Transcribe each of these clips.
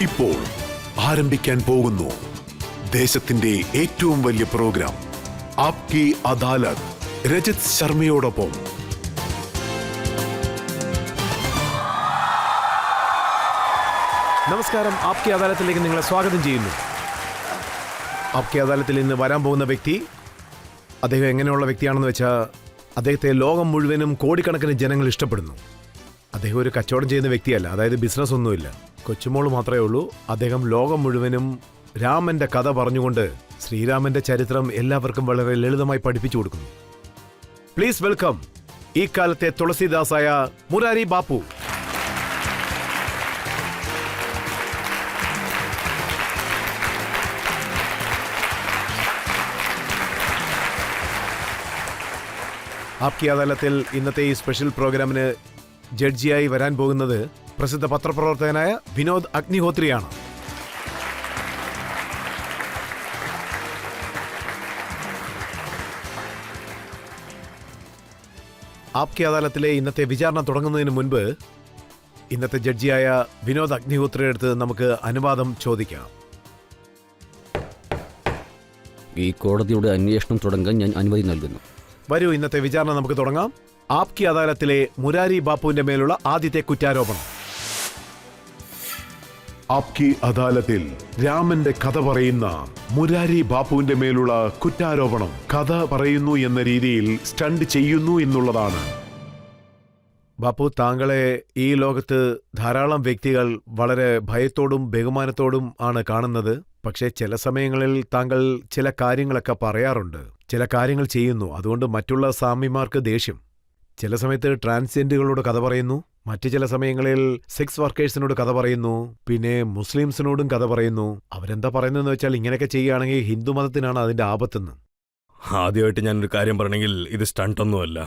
ഇപ്പോൾ ആരംഭിക്കാൻ പോകുന്നു ദേശത്തിന്റെ ഏറ്റവും വലിയ പ്രോഗ്രാം ആപ്കി അദാലത്ത്. രജത് ശർമ്മയോടൊപ്പം നമസ്കാരം. ആപ്കി അദാലത്തിലേക്ക് നിങ്ങളെ സ്വാഗതം ചെയ്യുന്നു. ആപ്കി അദാലത്തിൽ ഇന്ന് വരാൻ പോകുന്ന വ്യക്തി, അദ്ദേഹം എങ്ങനെയുള്ള വ്യക്തിയാണെന്ന് വെച്ചാൽ അദ്ദേഹത്തെ ലോകം മുഴുവനും കോടിക്കണക്കിന് ജനങ്ങൾ ഇഷ്ടപ്പെടുന്നു. അദ്ദേഹം ഒരു കച്ചവടം ചെയ്യുന്ന വ്യക്തിയല്ല, അതായത് ബിസിനസ് ഒന്നുമില്ല. കൊച്ചുമോള് മാത്രമേ ഉള്ളൂ. അദ്ദേഹം ലോകം മുഴുവനും രാമന്റെ കഥ പറഞ്ഞുകൊണ്ട് ശ്രീരാമന്റെ ചരിത്രം എല്ലാവർക്കും വളരെ ലളിതമായി പഠിപ്പിച്ചു കൊടുക്കുന്നു. പ്ലീസ് വെൽക്കം ഈ കാലത്തെ തുളസിദാസായ മുരാരി ബാപ്പു. ആപ്കി അദാലത്തിൽ ഇന്നത്തെ ഈ സ്പെഷ്യൽ പ്രോഗ്രാമിന് ജഡ്ജിയായി വരാൻ പോകുന്നത് പ്രസിദ്ധ പത്രപ്രവർത്തകനായ വിനോദ് അഗ്നിഹോത്രിയാണ്. ആപ്കി അദാലത്തിലെ ഇന്നത്തെ വിചാരണ തുടങ്ങുന്നതിന് മുൻപ് ഇന്നത്തെ ജഡ്ജിയായ വിനോദ് അഗ്നിഹോത്രിയുടെ അടുത്ത് നമുക്ക് അനുവാദം ചോദിക്കാം. ഈ കോടതിയുടെ അന്വേഷണം തുടങ്ങാൻ ഞാൻ അനുമതി നൽകുന്നു. വരൂ, ഇന്നത്തെ വിചാരണ നമുക്ക് തുടങ്ങാം. ആപ്കി അദാലത്തിലെ മുരാരി ബാപ്പുവിന്റെ മേലുള്ള ആദ്യത്തെ കുറ്റാരോപണം. ആപ്കി അദാലത്തിൽ രാമന്റെ കഥ പറയുന്ന മുരാരി ബാപ്പുവിന്റെ മേലുള്ള കുറ്റാരോപണം കഥ പറയുന്നു എന്ന രീതിയിൽ സ്റ്റണ്ട് ചെയ്യുന്നു എന്നുള്ളതാണ്. ബാപ്പു, താങ്കളെ ഈ ലോകത്ത് ധാരാളം വ്യക്തികൾ വളരെ ഭയത്തോടും ബഹുമാനത്തോടും ആണ് കാണുന്നത്. പക്ഷേ ചില സമയങ്ങളിൽ താങ്കൾ ചില കാര്യങ്ങളൊക്കെ പറയാറുണ്ട്, ചില കാര്യങ്ങൾ ചെയ്യുന്നു. അതുകൊണ്ട് മറ്റുള്ള സ്വാമിമാർക്ക് ദേഷ്യം. ചില സമയത്ത് ട്രാൻസ്ജെൻഡറുകളോട് കഥ പറയുന്നു, മറ്റു ചില സമയങ്ങളിൽ സെക്സ് വർക്കേഴ്സിനോട് കഥ പറയുന്നു, പിന്നെ മുസ്ലിംസിനോടും കഥ പറയുന്നു. അവരെന്താ പറയുന്നതെന്ന് വെച്ചാൽ ഇങ്ങനെയൊക്കെ ചെയ്യുകയാണെങ്കിൽ ഹിന്ദു മതത്തിനാണ് അതിന്റെ ആപത്തെന്ന്. ആദ്യമായിട്ട് ഞാനൊരു കാര്യം പറഞ്ഞെങ്കിൽ ഇത് സ്റ്റണ്ടൊന്നുമല്ല.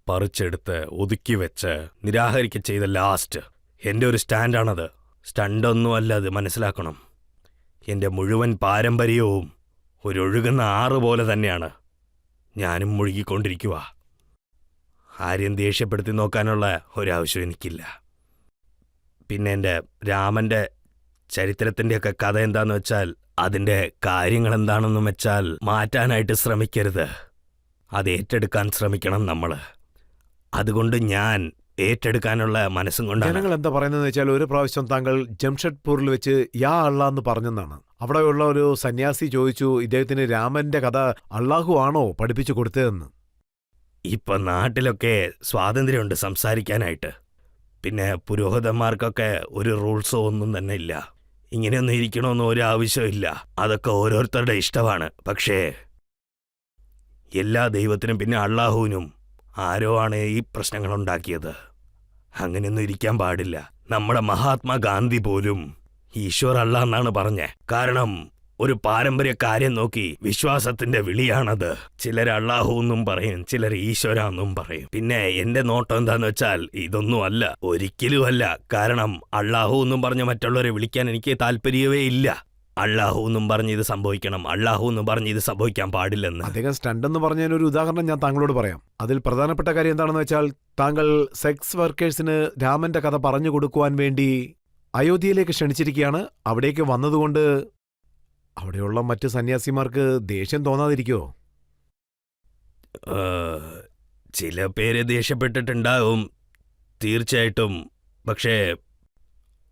പറിച്ചെടുത്ത് ഒതുക്കി വെച്ച് നിരാകരിക്ക ചെയ്ത ലാസ്റ്റ് എൻ്റെ ഒരു സ്റ്റാൻഡാണത്. സ്റ്റണ്ടൊന്നുമല്ല, അത് മനസ്സിലാക്കണം. എൻ്റെ മുഴുവൻ പാരമ്പര്യവും ഒരൊഴുകുന്ന ആറ് പോലെ തന്നെയാണ്. ഞാനും മുഴുകിക്കൊണ്ടിരിക്കുക. ആരെയും ദേഷ്യപ്പെടുത്തി നോക്കാനുള്ള ഒരാവശ്യം എനിക്കില്ല. പിന്നെ എൻ്റെ രാമൻ്റെ ചരിത്രത്തിൻ്റെയൊക്കെ കഥ എന്താണെന്ന് വെച്ചാൽ അതിൻ്റെ കാര്യങ്ങളെന്താണെന്ന് വെച്ചാൽ മാറ്റാനായിട്ട് ശ്രമിക്കരുത്, അത് ഏറ്റെടുക്കാൻ ശ്രമിക്കണം നമ്മൾ. അതുകൊണ്ട് ഞാൻ ഏറ്റെടുക്കാനുള്ള മനസ്സും കൊണ്ടാണ്. ജനങ്ങൾ എന്താ പറയുന്നതെന്ന് വെച്ചാൽ ഒരു പ്രാവശ്യം താങ്കൾ ജംഷഡ്പൂരിൽ വെച്ച് യാ അള്ളാന്ന് പറഞ്ഞെന്നാണ്. അവിടെയുള്ള ഒരു സന്യാസി ചോദിച്ചു, ഇദ്ദേഹത്തിന് രാമന്റെ കഥ അള്ളാഹു ആണോ പഠിപ്പിച്ചു കൊടുത്തതെന്ന്. ഇപ്പൊ നാട്ടിലൊക്കെ സ്വാതന്ത്ര്യമുണ്ട് സംസാരിക്കാനായിട്ട്. പിന്നെ പുരോഹിതന്മാർക്കൊക്കെ ഒരു റൂൾസോ ഒന്നും തന്നെ ഇല്ല. ഇങ്ങനെയൊന്നും ഇരിക്കണമെന്ന് ഒരു ആവശ്യമില്ല. അതൊക്കെ ഓരോരുത്തരുടെ ഇഷ്ടമാണ്. പക്ഷേ എല്ലാ ദൈവത്തിനും പിന്നെ അള്ളാഹുവിനും ആരോ ആണ് ഈ പ്രശ്നങ്ങളുണ്ടാക്കിയത്. അങ്ങനെയൊന്നും ഇരിക്കാൻ പാടില്ല. നമ്മുടെ മഹാത്മാഗാന്ധി പോലും ഈശ്വർ അല്ല എന്നാണ് പറഞ്ഞേ. കാരണം ഒരു പാരമ്പര്യ കാര്യം നോക്കി വിശ്വാസത്തിന്റെ വിളിയാണത്. ചിലർ അള്ളാഹു എന്നും പറയും, ചിലർ ഈശ്വര എന്നും പറയും. പിന്നെ എന്റെ നോട്ടം എന്താന്ന് വെച്ചാൽ ഇതൊന്നും അല്ല, ഒരിക്കലും അല്ല. കാരണം അള്ളാഹു എന്നും പറഞ്ഞ് മറ്റുള്ളവരെ വിളിക്കാൻ എനിക്ക് താല്പര്യമേ ഇല്ല. അള്ളാഹു എന്നും പറഞ്ഞ് ഇത് സംഭവിക്കണം, അള്ളാഹു എന്നും പറഞ്ഞ് ഇത് സംഭവിക്കാൻ പാടില്ലെന്ന്. അദ്ദേഹം സ്റ്റണ്ട് എന്ന് പറഞ്ഞതിന് ഒരു ഉദാഹരണം ഞാൻ താങ്കളോട് പറയാം. അതിൽ പ്രധാനപ്പെട്ട കാര്യം എന്താണെന്ന് വെച്ചാൽ താങ്കൾ സെക്സ് വർക്കേഴ്സിന് രാമന്റെ കഥ പറഞ്ഞു കൊടുക്കുവാൻ വേണ്ടി അയോധ്യയിലേക്ക് ക്ഷണിച്ചിരിക്കുകയാണ്. അവിടേക്ക് വന്നതുകൊണ്ട് അവിടെയുള്ള മറ്റ് സന്യാസിമാർക്ക് ദേഷ്യം തോന്നാതിരിക്കുമോ? ചില പേര് ദേഷ്യപ്പെട്ടിട്ടുണ്ടാവും, തീർച്ചയായിട്ടും. പക്ഷേ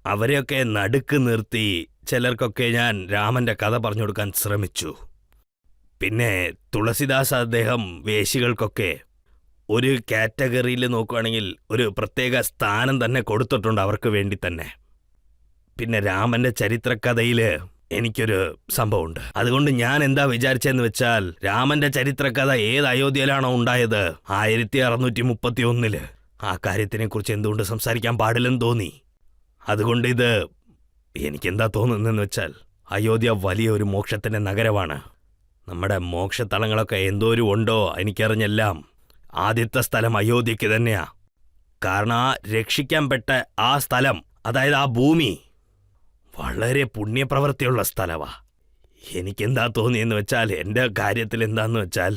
അവരെയൊക്കെ നടുക്ക് നിർത്തി ചിലർക്കൊക്കെ ഞാൻ രാമന്റെ കഥ പറഞ്ഞു കൊടുക്കാൻ ശ്രമിച്ചു. പിന്നെ തുളസിദാസ് അദ്ദേഹം വേശികൾക്കൊക്കെ ഒരു കാറ്റഗറിയിൽ നോക്കുകയാണെങ്കിൽ ഒരു പ്രത്യേക സ്ഥാനം തന്നെ കൊടുത്തിട്ടുണ്ട് അവർക്ക് വേണ്ടി തന്നെ. പിന്നെ രാമന്റെ ചരിത്രകഥയിൽ എനിക്കൊരു സംഭവമുണ്ട്. അതുകൊണ്ട് ഞാൻ എന്താ വിചാരിച്ചെന്ന് വെച്ചാൽ രാമന്റെ ചരിത്രകഥ ഏത് അയോധ്യയിലാണോ ഉണ്ടായത്, 1631, ആ കാര്യത്തിനെക്കുറിച്ച് എന്തുകൊണ്ട് സംസാരിക്കാൻ പാടില്ലെന്ന് തോന്നി. അതുകൊണ്ട് ഇത് എനിക്കെന്താ തോന്നുന്നതെന്ന് വെച്ചാൽ അയോധ്യ വലിയ ഒരു മോക്ഷത്തിന്റെ നഗരമാണ്. നമ്മുടെ മോക്ഷത്തലങ്ങളൊക്കെ എന്തോരം ഉണ്ടോ എനിക്കറിഞ്ഞെല്ലാം ആദ്യത്തെ സ്ഥലം അയോധ്യയ്ക്ക് തന്നെയാ. കാരണം ആ രക്ഷിക്കപ്പെട്ട ആ സ്ഥലം, അതായത് ആ ഭൂമി വളരെ പുണ്യപ്രവൃത്തിയുള്ള സ്ഥലവാ. എനിക്കെന്താ തോന്നിയെന്ന് വെച്ചാൽ എൻ്റെ കാര്യത്തിൽ എന്താന്ന് വെച്ചാൽ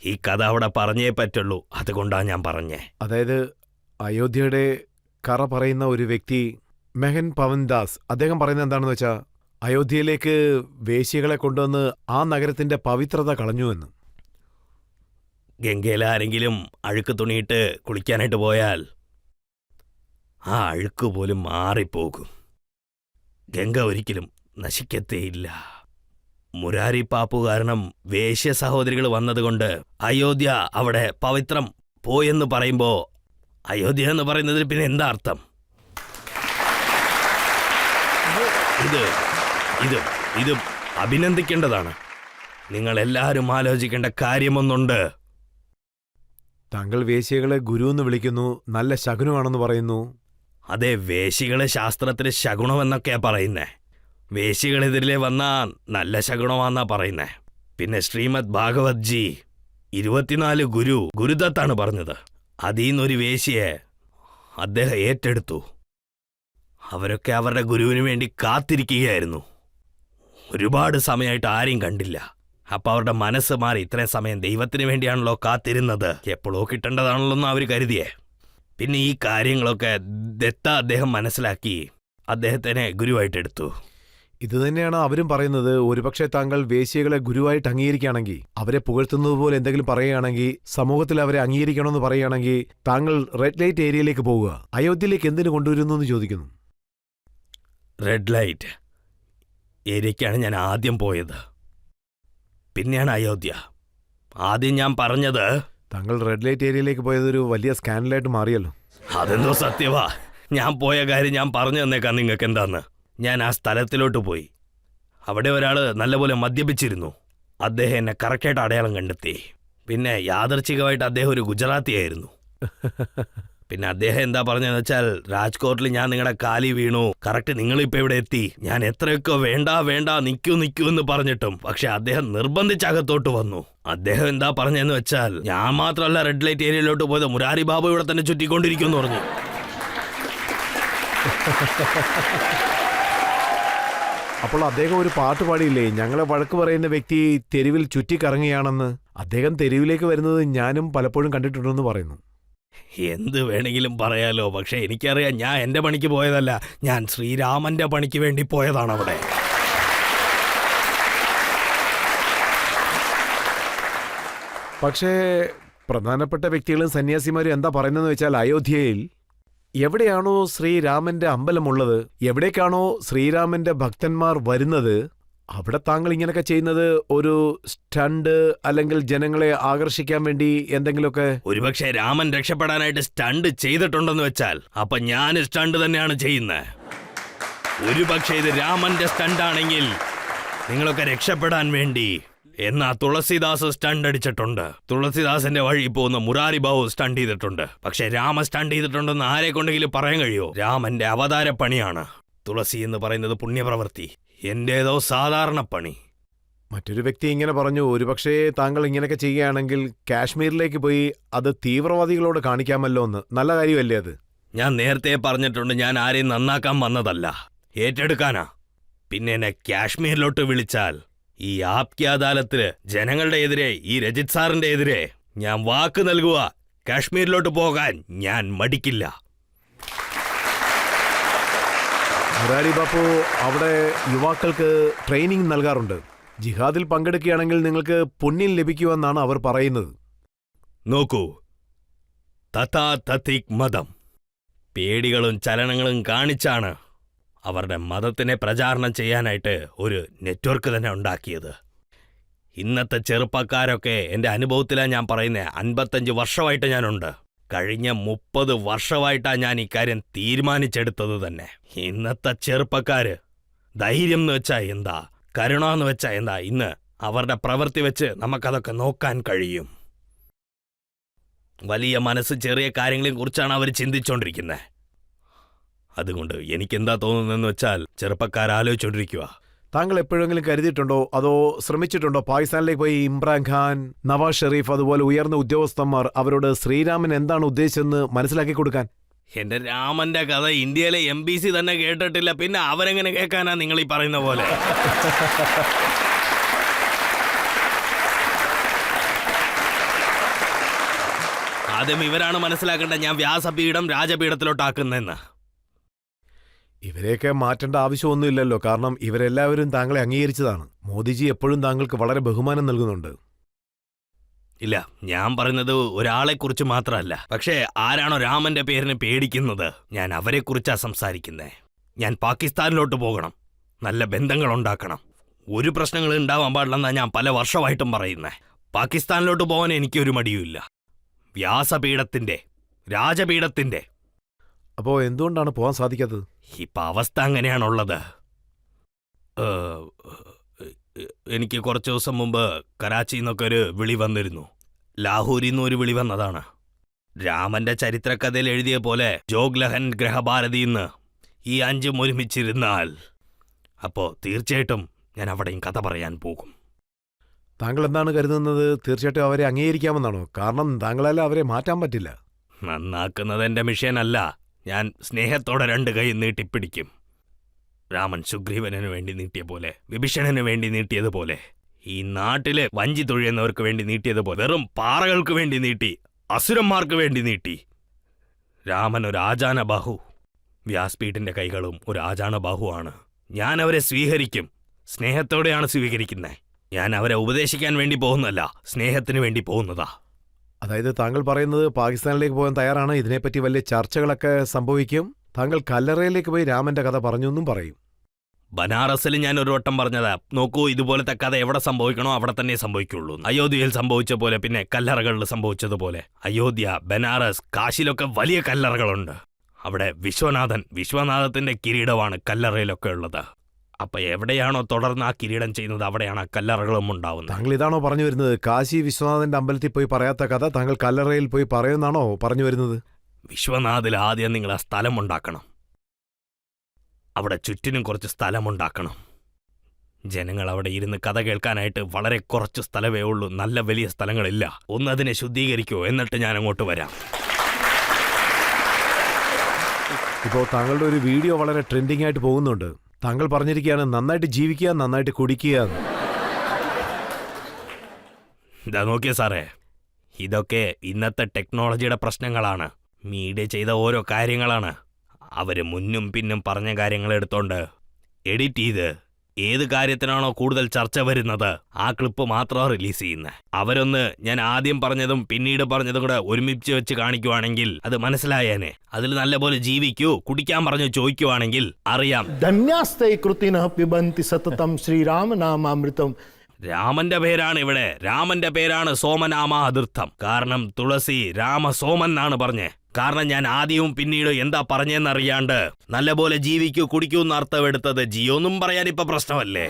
ഈ കഥ അവിടെ പറഞ്ഞേ പറ്റുള്ളൂ. അതുകൊണ്ടാണ് ഞാൻ പറഞ്ഞേ. അതായത് അയോധ്യയുടെ കറ പറയുന്ന ഒരു വ്യക്തി മെഹൻ പവൻദാസ് അദ്ദേഹം പറയുന്നത് എന്താണെന്ന് വെച്ചാൽ അയോധ്യയിലേക്ക് വേശ്യകളെ കൊണ്ടുവന്ന് ആ നഗരത്തിന്റെ പവിത്രത കളഞ്ഞുവെന്ന്. ഗംഗയിൽ ആരെങ്കിലും അഴുക്ക് തുണിയിട്ട് കുളിക്കാനായിട്ട് പോയാൽ ആ അഴുക്ക് പോലും മാറിപ്പോകും. ഗംഗ ഒരിക്കലും നശിക്കത്തേയില്ല. മുരാരി പാപ്പു കാരണം വേശ്യ സഹോദരികൾ വന്നതുകൊണ്ട് അയോധ്യ അവിടെ പവിത്രം പോയെന്ന് പറയുമ്പോ അയോധ്യ എന്ന് പറയുന്നതിന് പിന്നെ എന്താ അർത്ഥം? ഇത് ഇത് ഇത് അഭിനന്ദിക്കേണ്ടതാണ്. നിങ്ങൾ എല്ലാവരും ആലോചിക്കേണ്ട കാര്യമൊന്നുണ്ട്. താങ്കൾ വേശ്യകളെ ഗുരു എന്ന് വിളിക്കുന്നു, നല്ല ശകുനമാണെന്ന് പറയുന്നു. അതെ, വേശികളെ ശാസ്ത്രത്തിൽ ശകുണമെന്നൊക്കെയാ പറയുന്നേ. വേശികളെതിരെ വന്നാ നല്ല ശകുനമാന്നാ പറയുന്നേ. പിന്നെ ശ്രീമദ് ഭാഗവത് ജി 24 ഗുരുദത്താണ് പറഞ്ഞത്. അതീന്നൊരു വേശിയെ അദ്ദേഹം ഏറ്റെടുത്തു. അവരൊക്കെ അവരുടെ ഗുരുവിന് വേണ്ടി കാത്തിരിക്കുകയായിരുന്നു. ഒരുപാട് സമയമായിട്ട് ആരെയും കണ്ടില്ല. അപ്പൊ അവരുടെ മനസ്സ് മാറി. ഇത്രയും സമയം ദൈവത്തിന് വേണ്ടിയാണല്ലോ കാത്തിരുന്നത്, എപ്പോഴോ കിട്ടേണ്ടതാണല്ലോ എന്ന് അവർ കരുതിയേ. പിന്നെ ഈ കാര്യങ്ങളൊക്കെ ദത്ത അദ്ദേഹം മനസ്സിലാക്കി അദ്ദേഹത്തിനെ ഗുരുവായിട്ടെടുത്തു. ഇത് തന്നെയാണ് അവരും പറയുന്നത്. ഒരുപക്ഷെ താങ്കൾ വേശ്യകളെ ഗുരുവായിട്ട് അംഗീകരിക്കുകയാണെങ്കിൽ, അവരെ പുകഴ്ത്തുന്നത് പോലെ എന്തെങ്കിലും പറയുകയാണെങ്കിൽ, സമൂഹത്തിൽ അവരെ അംഗീകരിക്കണമെന്ന് പറയുകയാണെങ്കിൽ താങ്കൾ റെഡ് ലൈറ്റ് ഏരിയയിലേക്ക് പോവുക. അയോധ്യയിലേക്ക് എന്തിനു കൊണ്ടുവരുന്നു എന്ന് ചോദിക്കുന്നു. റെഡ് ലൈറ്റ് ഏരിയയ്ക്കാണ് ഞാൻ ആദ്യം പോയത്, പിന്നെയാണ് അയോധ്യ. ആദ്യം ഞാൻ പറഞ്ഞത് താങ്കൾ റെഡ് ലൈറ്റ് ഏരിയയിലേക്ക് പോയത് ഒരു വലിയ സ്കാൻഡലായിട്ട് മാറിയല്ലോ. അതെന്തോ സത്യവാ. ഞാൻ പോയ കാര്യം ഞാൻ പറഞ്ഞു തന്നേക്കാം നിങ്ങൾക്ക് എന്താന്ന്. ഞാൻ ആ സ്ഥലത്തിലോട്ട് പോയി. അവിടെ ഒരാൾ നല്ലപോലെ മദ്യപിച്ചിരുന്നു. അദ്ദേഹം എന്നെ കറക്റ്റായിട്ട് അടയാളം കണ്ടെത്തി. പിന്നെ യാദർച്ഛികമായിട്ട് അദ്ദേഹം ഒരു ഗുജറാത്തിയായിരുന്നു. പിന്നെ അദ്ദേഹം എന്താ പറഞ്ഞതെന്ന് വെച്ചാൽ, രാജ്കോട്ടിൽ ഞാൻ നിങ്ങളുടെ കാലി വീണു, കറക്റ്റ് നിങ്ങളിപ്പോൾ ഇവിടെ എത്തി. ഞാൻ എത്രയൊക്കെ വേണ്ട നിൽക്കൂ എന്ന് പറഞ്ഞിട്ടും പക്ഷെ അദ്ദേഹം നിർബന്ധിച്ചകത്തോട്ട് വന്നു. അദ്ദേഹം എന്താ പറഞ്ഞതെന്ന് വെച്ചാൽ, ഞാൻ മാത്രമല്ല റെഡ് ലൈറ്റ് ഏരിയയിലോട്ട് പോയത്, മുരാരി ബാബു ഇവിടെ തന്നെ ചുറ്റിക്കൊണ്ടിരിക്കുമെന്ന് പറഞ്ഞു. അപ്പോൾ അദ്ദേഹം ഒരു പാട്ട് പാടിയില്ലേ, ഞങ്ങളെ വഴക്ക് പറയുന്ന വ്യക്തി തെരുവിൽ ചുറ്റിക്കറങ്ങുകയാണെന്ന്. അദ്ദേഹം തെരുവിലേക്ക് വരുന്നത് ഞാനും പലപ്പോഴും കണ്ടിട്ടുണ്ടെന്ന് പറയുന്നു. എന്ത് വേണമെങ്കിലും പറയാലോ, പക്ഷെ എനിക്കറിയാം ഞാൻ എൻ്റെ പണിക്ക് പോയതല്ല, ഞാൻ ശ്രീരാമന്റെ പണിക്ക് വേണ്ടി പോയതാണ് അവിടെ. പക്ഷേ പ്രധാനപ്പെട്ട വ്യക്തികളും സന്യാസിമാരും എന്താ പറയുന്നതെന്ന് വെച്ചാൽ, അയോധ്യയിൽ എവിടെയാണോ ശ്രീരാമന്റെ അമ്പലമുള്ളത്, എവിടേക്കാണോ ശ്രീരാമന്റെ ഭക്തന്മാർ വരുന്നത്, അവിടെ താങ്കൾ ഇങ്ങനെയൊക്കെ ചെയ്യുന്നത് ഒരു സ്റ്റണ്ട് അല്ലെങ്കിൽ ജനങ്ങളെ ആകർഷിക്കാൻ വേണ്ടി എന്തെങ്കിലുമൊക്കെ. ഒരുപക്ഷെ രാമൻ രക്ഷപ്പെടാനായിട്ട് സ്റ്റണ്ട് ചെയ്തിട്ടുണ്ടെന്ന് വെച്ചാൽ അപ്പൊ ഞാൻ സ്റ്റണ്ട് തന്നെയാണ് ചെയ്യുന്നത്. ഒരുപക്ഷെ ഇത് രാമന്റെ സ്റ്റണ്ടാണെങ്കിൽ നിങ്ങളൊക്കെ രക്ഷപ്പെടാൻ വേണ്ടി എന്നാ തുളസിദാസ് സ്റ്റണ്ട് അടിച്ചിട്ടുണ്ട്. തുളസിദാസിന്റെ വഴി പോകുന്ന മുരാരി ബാബു സ്റ്റണ്ട് ചെയ്തിട്ടുണ്ട്. പക്ഷെ രാമ സ്റ്റണ്ട് ചെയ്തിട്ടുണ്ടെന്ന് ആരെ കൊണ്ടെങ്കിലും പറയാൻ കഴിയോ? രാമന്റെ അവതാര പണിയാണ് തുളസി എന്ന് പറയുന്നത്, പുണ്യപ്രവൃത്തി. എന്റേതോ സാധാരണ പണി. മറ്റൊരു വ്യക്തി ഇങ്ങനെ പറഞ്ഞു, ഒരുപക്ഷേ താങ്കൾ ഇങ്ങനെയൊക്കെ ചെയ്യുകയാണെങ്കിൽ കാശ്മീരിലേക്ക് പോയി അത് തീവ്രവാദികളോട് കാണിക്കാമല്ലോ എന്ന്. നല്ല കാര്യമല്ലേ അത്? ഞാൻ നേരത്തെ പറഞ്ഞിട്ടുണ്ട്, ഞാൻ ആരെയും നന്നാക്കാൻ വന്നതല്ല, ഏറ്റെടുക്കാനാ. പിന്നെ എന്നെ കാശ്മീരിലോട്ട് വിളിച്ചാൽ ഈ ആപ്കി അദാലത്തില് ജനങ്ങളുടെ എതിരെ, ഈ രജിത് സാറിന്റെ എതിരെ ഞാൻ വാക്ക് നൽകുക, കാശ്മീരിലോട്ട് പോകാൻ ഞാൻ മടിക്കില്ല. മുരാരി ബാപ്പു അവിടെ യുവാക്കൾക്ക് ട്രെയിനിങ് നൽകാറുണ്ട്. ജിഹാദിൽ പങ്കെടുക്കുകയാണെങ്കിൽ നിങ്ങൾക്ക് പുണ്യം ലഭിക്കുമെന്നാണ് അവർ പറയുന്നത്. നോക്കൂ, തഥാ തഥിക് മതം പേടികളും ചലനങ്ങളും കാണിച്ചാണ് അവരുടെ മതത്തിനെ പ്രചാരണം ചെയ്യാനായിട്ട് ഒരു നെറ്റ്വർക്ക് തന്നെ ഉണ്ടാക്കിയത്. ഇന്നത്തെ ചെറുപ്പക്കാരൊക്കെ എൻ്റെ അനുഭവത്തിലാണ് ഞാൻ പറയുന്നത്. 55 വർഷമായിട്ട് ഞാനുണ്ട്. കഴിഞ്ഞ 30 വർഷമായിട്ടാണ് ഞാൻ ഇക്കാര്യം തീരുമാനിച്ചെടുത്തത് തന്നെ. ഇന്നത്തെ ചെറുപ്പക്കാര് ധൈര്യം എന്ന് വെച്ചാ എന്താ, കരുണ എന്ന് വെച്ചാ എന്താ, ഇന്ന് അവരുടെ പ്രവൃത്തി വെച്ച് നമുക്കതൊക്കെ നോക്കാൻ കഴിയും. വലിയ മനസ്സ് ചെറിയ കാര്യങ്ങളെ കുറിച്ചാണ് അവർ ചിന്തിച്ചുകൊണ്ടിരിക്കുന്നത്. അതുകൊണ്ട് എനിക്കെന്താ തോന്നുന്നതെന്ന് വെച്ചാൽ, ചെറുപ്പക്കാരാലോചിച്ചോണ്ടിരിക്കുക. താങ്കൾ എപ്പോഴെങ്കിലും കരുതിയിട്ടുണ്ടോ, അതോ ശ്രമിച്ചിട്ടുണ്ടോ, പാകിസ്ഥാനിലേക്ക് പോയി ഇമ്രാൻഖാൻ, നവാസ് ഷെരീഫ് അതുപോലെ ഉയർന്ന ഉദ്യോഗസ്ഥന്മാർ അവരോട് ശ്രീരാമൻ എന്താണ് ഉദ്ദേശിച്ചതെന്ന് മനസ്സിലാക്കി കൊടുക്കാൻ? എന്റെ രാമന്റെ കഥ ഇന്ത്യയിലെ MBC തന്നെ കേട്ടിട്ടില്ല, പിന്നെ അവരെങ്ങനെ കേൾക്കാനാ നിങ്ങൾ ഈ പറയുന്ന പോലെ? ആദ്യം ഇവരാണ് മനസ്സിലാക്കേണ്ടത് ഞാൻ വ്യാസപീഠം രാജപീഠത്തിലോട്ടാക്കുന്നെന്ന്. ഇവരെയൊക്കെ മാറ്റേണ്ട ആവശ്യമൊന്നുമില്ലല്ലോ, കാരണം ഇവരെല്ലാവരും താങ്കളെ അംഗീകരിച്ചതാണ്. മോദിജി എപ്പോഴും താങ്കൾക്ക് വളരെ ബഹുമാനം നൽകുന്നുണ്ട്. ഇല്ല, ഞാൻ പറയുന്നത് ഒരാളെക്കുറിച്ച് മാത്രമല്ല. പക്ഷേ ആരാണോ രാമന്റെ പേരിന് പേടിക്കുന്നത്, ഞാൻ അവരെക്കുറിച്ചാ സംസാരിക്കുന്നേ. ഞാൻ പാകിസ്ഥാനിലോട്ട് പോകണം, നല്ല ബന്ധങ്ങൾ ഉണ്ടാക്കണം, ഒരു പ്രശ്നങ്ങൾ ഉണ്ടാവാൻ പാടില്ലെന്നാണ് ഞാൻ പല വർഷമായിട്ടും പറയുന്നേ. പാകിസ്ഥാനിലോട്ട് പോകാൻ എനിക്കൊരു മടിയുമില്ല. വ്യാസപീഠത്തിന്റെ, രാജപീഠത്തിന്റെ. അപ്പോൾ എന്തുകൊണ്ടാണ് പോകാൻ സാധിക്കാത്തത്? ഇപ്പൊ അവസ്ഥ അങ്ങനെയാണുള്ളത്. എനിക്ക് കുറച്ച് ദിവസം മുമ്പ് കറാച്ചിയിൽ നിന്നൊക്കെ ഒരു വിളി വന്നിരുന്നു. ലാഹോരിൽ നിന്ന് ഒരു വിളി വന്നതാണ്. രാമന്റെ ചരിത്രകഥയിൽ എഴുതിയ പോലെ ജോഗ്ലഹൻ ഗ്രഹഭാരതിന്ന് ഈ 5 ഒരുമിച്ചിരുന്നാൽ അപ്പോൾ തീർച്ചയായിട്ടും ഞാൻ അവിടെയും കഥ പറയാൻ പോകും. താങ്കൾ എന്താണ് കരുതുന്നത്? തീർച്ചയായിട്ടും അവരെ അംഗീകരിക്കാമെന്നാണോ? കാരണം താങ്കളല്ല അവരെ മാറ്റാൻ പറ്റില്ല. നന്നാക്കുന്നത് എന്റെ മിഷനല്ല. ഞാൻ സ്നേഹത്തോടെ 2 കൈ നീട്ടിപ്പിടിക്കും. രാമൻ സുഗ്രീവനു വേണ്ടി നീട്ടിയ പോലെ, വിഭീഷണന് വേണ്ടി നീട്ടിയതുപോലെ, ഈ നാട്ടിലെ വഞ്ചി തൊഴിയുന്നവർക്ക് വേണ്ടി നീട്ടിയതുപോലെ, വെറും പാറകൾക്ക് വേണ്ടി നീട്ടി, അസുരന്മാർക്ക് വേണ്ടി നീട്ടി. രാമൻ ഒരു ആജാനബാഹു. വ്യാസ്പീഠിന്റെ കൈകളും ഒരു ആജാനബാഹുവാണ്. ഞാൻ അവരെ സ്വീകരിക്കും. സ്നേഹത്തോടെയാണ് സ്വീകരിക്കുന്നത്. ഞാൻ അവരെ ഉപദേശിക്കാൻ വേണ്ടി പോകുന്നതല്ല, സ്നേഹത്തിന് വേണ്ടി പോകുന്നതാ. അതായത് താങ്കൾ പറയുന്നത് പാകിസ്ഥാനിലേക്ക് പോകാൻ തയ്യാറാണ്, ഇതിനെപ്പറ്റി വലിയ ചർച്ചകളൊക്കെ സംഭവിക്കും, താങ്കൾ കല്ലറയിലേക്ക് പോയി രാമന്റെ കഥ പറഞ്ഞു എന്നും പറയും. ബനാറസിൽ ഞാൻ ഒരു വട്ടം പറഞ്ഞതാ, നോക്കൂ, ഇതുപോലത്തെ കഥ എവിടെ സംഭവിക്കണോ അവിടെ തന്നെ സംഭവിക്കുള്ളൂ. അയോധ്യയിൽ സംഭവിച്ച പോലെ, പിന്നെ കല്ലറകളിൽ സംഭവിച്ചതുപോലെ. അയോധ്യ, ബനാറസ്, കാശിലൊക്കെ വലിയ കല്ലറകളുണ്ട്. അവിടെ വിശ്വനാഥത്തിന്റെ കിരീടമാണ് കല്ലറയിലൊക്കെ ഉള്ളത്. അപ്പൊ എവിടെയാണോ തുടർന്ന് ആ കിരീടം ചെയ്യുന്നത്, അവിടെയാണ് ആ കല്ലറകളും ഉണ്ടാവുന്നത്. താങ്കൾ ഇതാണോ പറഞ്ഞു വരുന്നത്? കാശി വിശ്വനാഥന്റെ അമ്പലത്തിൽ പോയി പറയാത്ത കഥ താങ്കൾ കല്ലറയിൽ പോയി പറയുമെന്നാണോ പറഞ്ഞു വരുന്നത്? വിശ്വനാഥിൽ ആദ്യം നിങ്ങൾ ആ സ്ഥലമുണ്ടാക്കണം. അവിടെ ചുറ്റിനും കുറച്ച് സ്ഥലമുണ്ടാക്കണം. ജനങ്ങൾ അവിടെ ഇരുന്ന് കഥ കേൾക്കാനായിട്ട് വളരെ കുറച്ച് സ്ഥലമേ ഉള്ളൂ, നല്ല വലിയ സ്ഥലങ്ങളില്ല. ഒന്ന് അതിനെ ശുദ്ധീകരിക്കൂ, എന്നിട്ട് ഞാൻ അങ്ങോട്ട് വരാം. ഇപ്പോൾ താങ്കളുടെ ഒരു വീഡിയോ വളരെ ട്രെൻഡിങ് ആയിട്ട് പോകുന്നുണ്ട്. താങ്കൾ പറഞ്ഞിരിക്കുകയാണ് നന്നായിട്ട് ജീവിക്കുക, നന്നായിട്ട് കുടിക്കുക. ഇതാ നോക്കിയ സാറേ, ഇതൊക്കെ ഇന്നത്തെ ടെക്നോളജിയുടെ പ്രശ്നങ്ങളാണ്. മീഡിയ ചെയ്ത ഓരോ കാര്യങ്ങളാണ്. അവര് മുന്നും പിന്നും പറഞ്ഞ കാര്യങ്ങൾ എടുത്തോണ്ട് എഡിറ്റ് ചെയ്ത് ഏത് കാര്യത്തിനാണോ കൂടുതൽ ചർച്ച വരുന്നത് ആ ക്ലിപ്പ് മാത്രമാണ് റിലീസ് ചെയ്യുന്നത്. അവരൊന്ന് ഞാൻ ആദ്യം പറഞ്ഞതും പിന്നീട് പറഞ്ഞതും കൂടെ ഒരുമിച്ച് വെച്ച് കാണിക്കുവാണെങ്കിൽ അത് മനസ്സിലായേനെ. അതിൽ നല്ലപോലെ ജീവിക്കൂ, കുടിക്കാൻ പറഞ്ഞു ചോദിക്കുവാണെങ്കിൽ അറിയാം. ധന്യാസ്തൈ കൃതിനഃ പിബന്തി സതതം ശ്രീരാമനാമാമൃതം. രാമന്റെ പേരാണ് ഇവിടെ, രാമന്റെ പേരാണ് സോമനാമാതീർത്ഥം. കാരണം തുളസി രാമസോമൻ എന്നാണ് പറഞ്ഞേ. കാരണം ഞാൻ ആദ്യവും പിന്നീട് എന്താ പറഞ്ഞെന്നറിയാണ്ട് നല്ലപോലെ ജീവിക്കൂ കുടിക്കൂ എന്ന് അർത്ഥമെടുത്തത് ജിയോന്നും പറയാൻ ഇപ്പൊ പ്രശ്നമല്ലേ.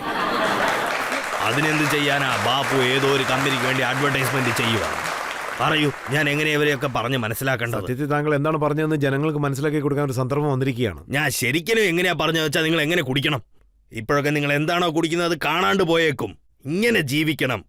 അതിനെന്ത് ചെയ്യാനാ, ബാപ്പു ഏതോ ഒരു കമ്പനിക്ക് വേണ്ടി അഡ്വർടൈസ്മെന്റ് ചെയ്യുക. പറയൂ, ഞാൻ എങ്ങനെ ഇവരെയൊക്കെ പറഞ്ഞ് മനസ്സിലാക്കേണ്ടത്? സത്യത്തിൽ താങ്കൾ എന്താണ് പറഞ്ഞതെന്ന് ജനങ്ങൾക്ക് മനസ്സിലാക്കി കൊടുക്കാൻ ഒരു സന്ദർഭം വന്നിരിക്കുകയാണ്. ഞാൻ ശരിക്കും എങ്ങനെയാ പറഞ്ഞതെന്ന് വെച്ചാൽ നിങ്ങൾ എങ്ങനെ കുടിക്കണം. ഇപ്പോഴൊക്കെ നിങ്ങൾ എന്താണോ കുടിക്കുന്നത് കാണാണ്ട് പോയേക്കും. ഇങ്ങനെ ജീവിക്കണം.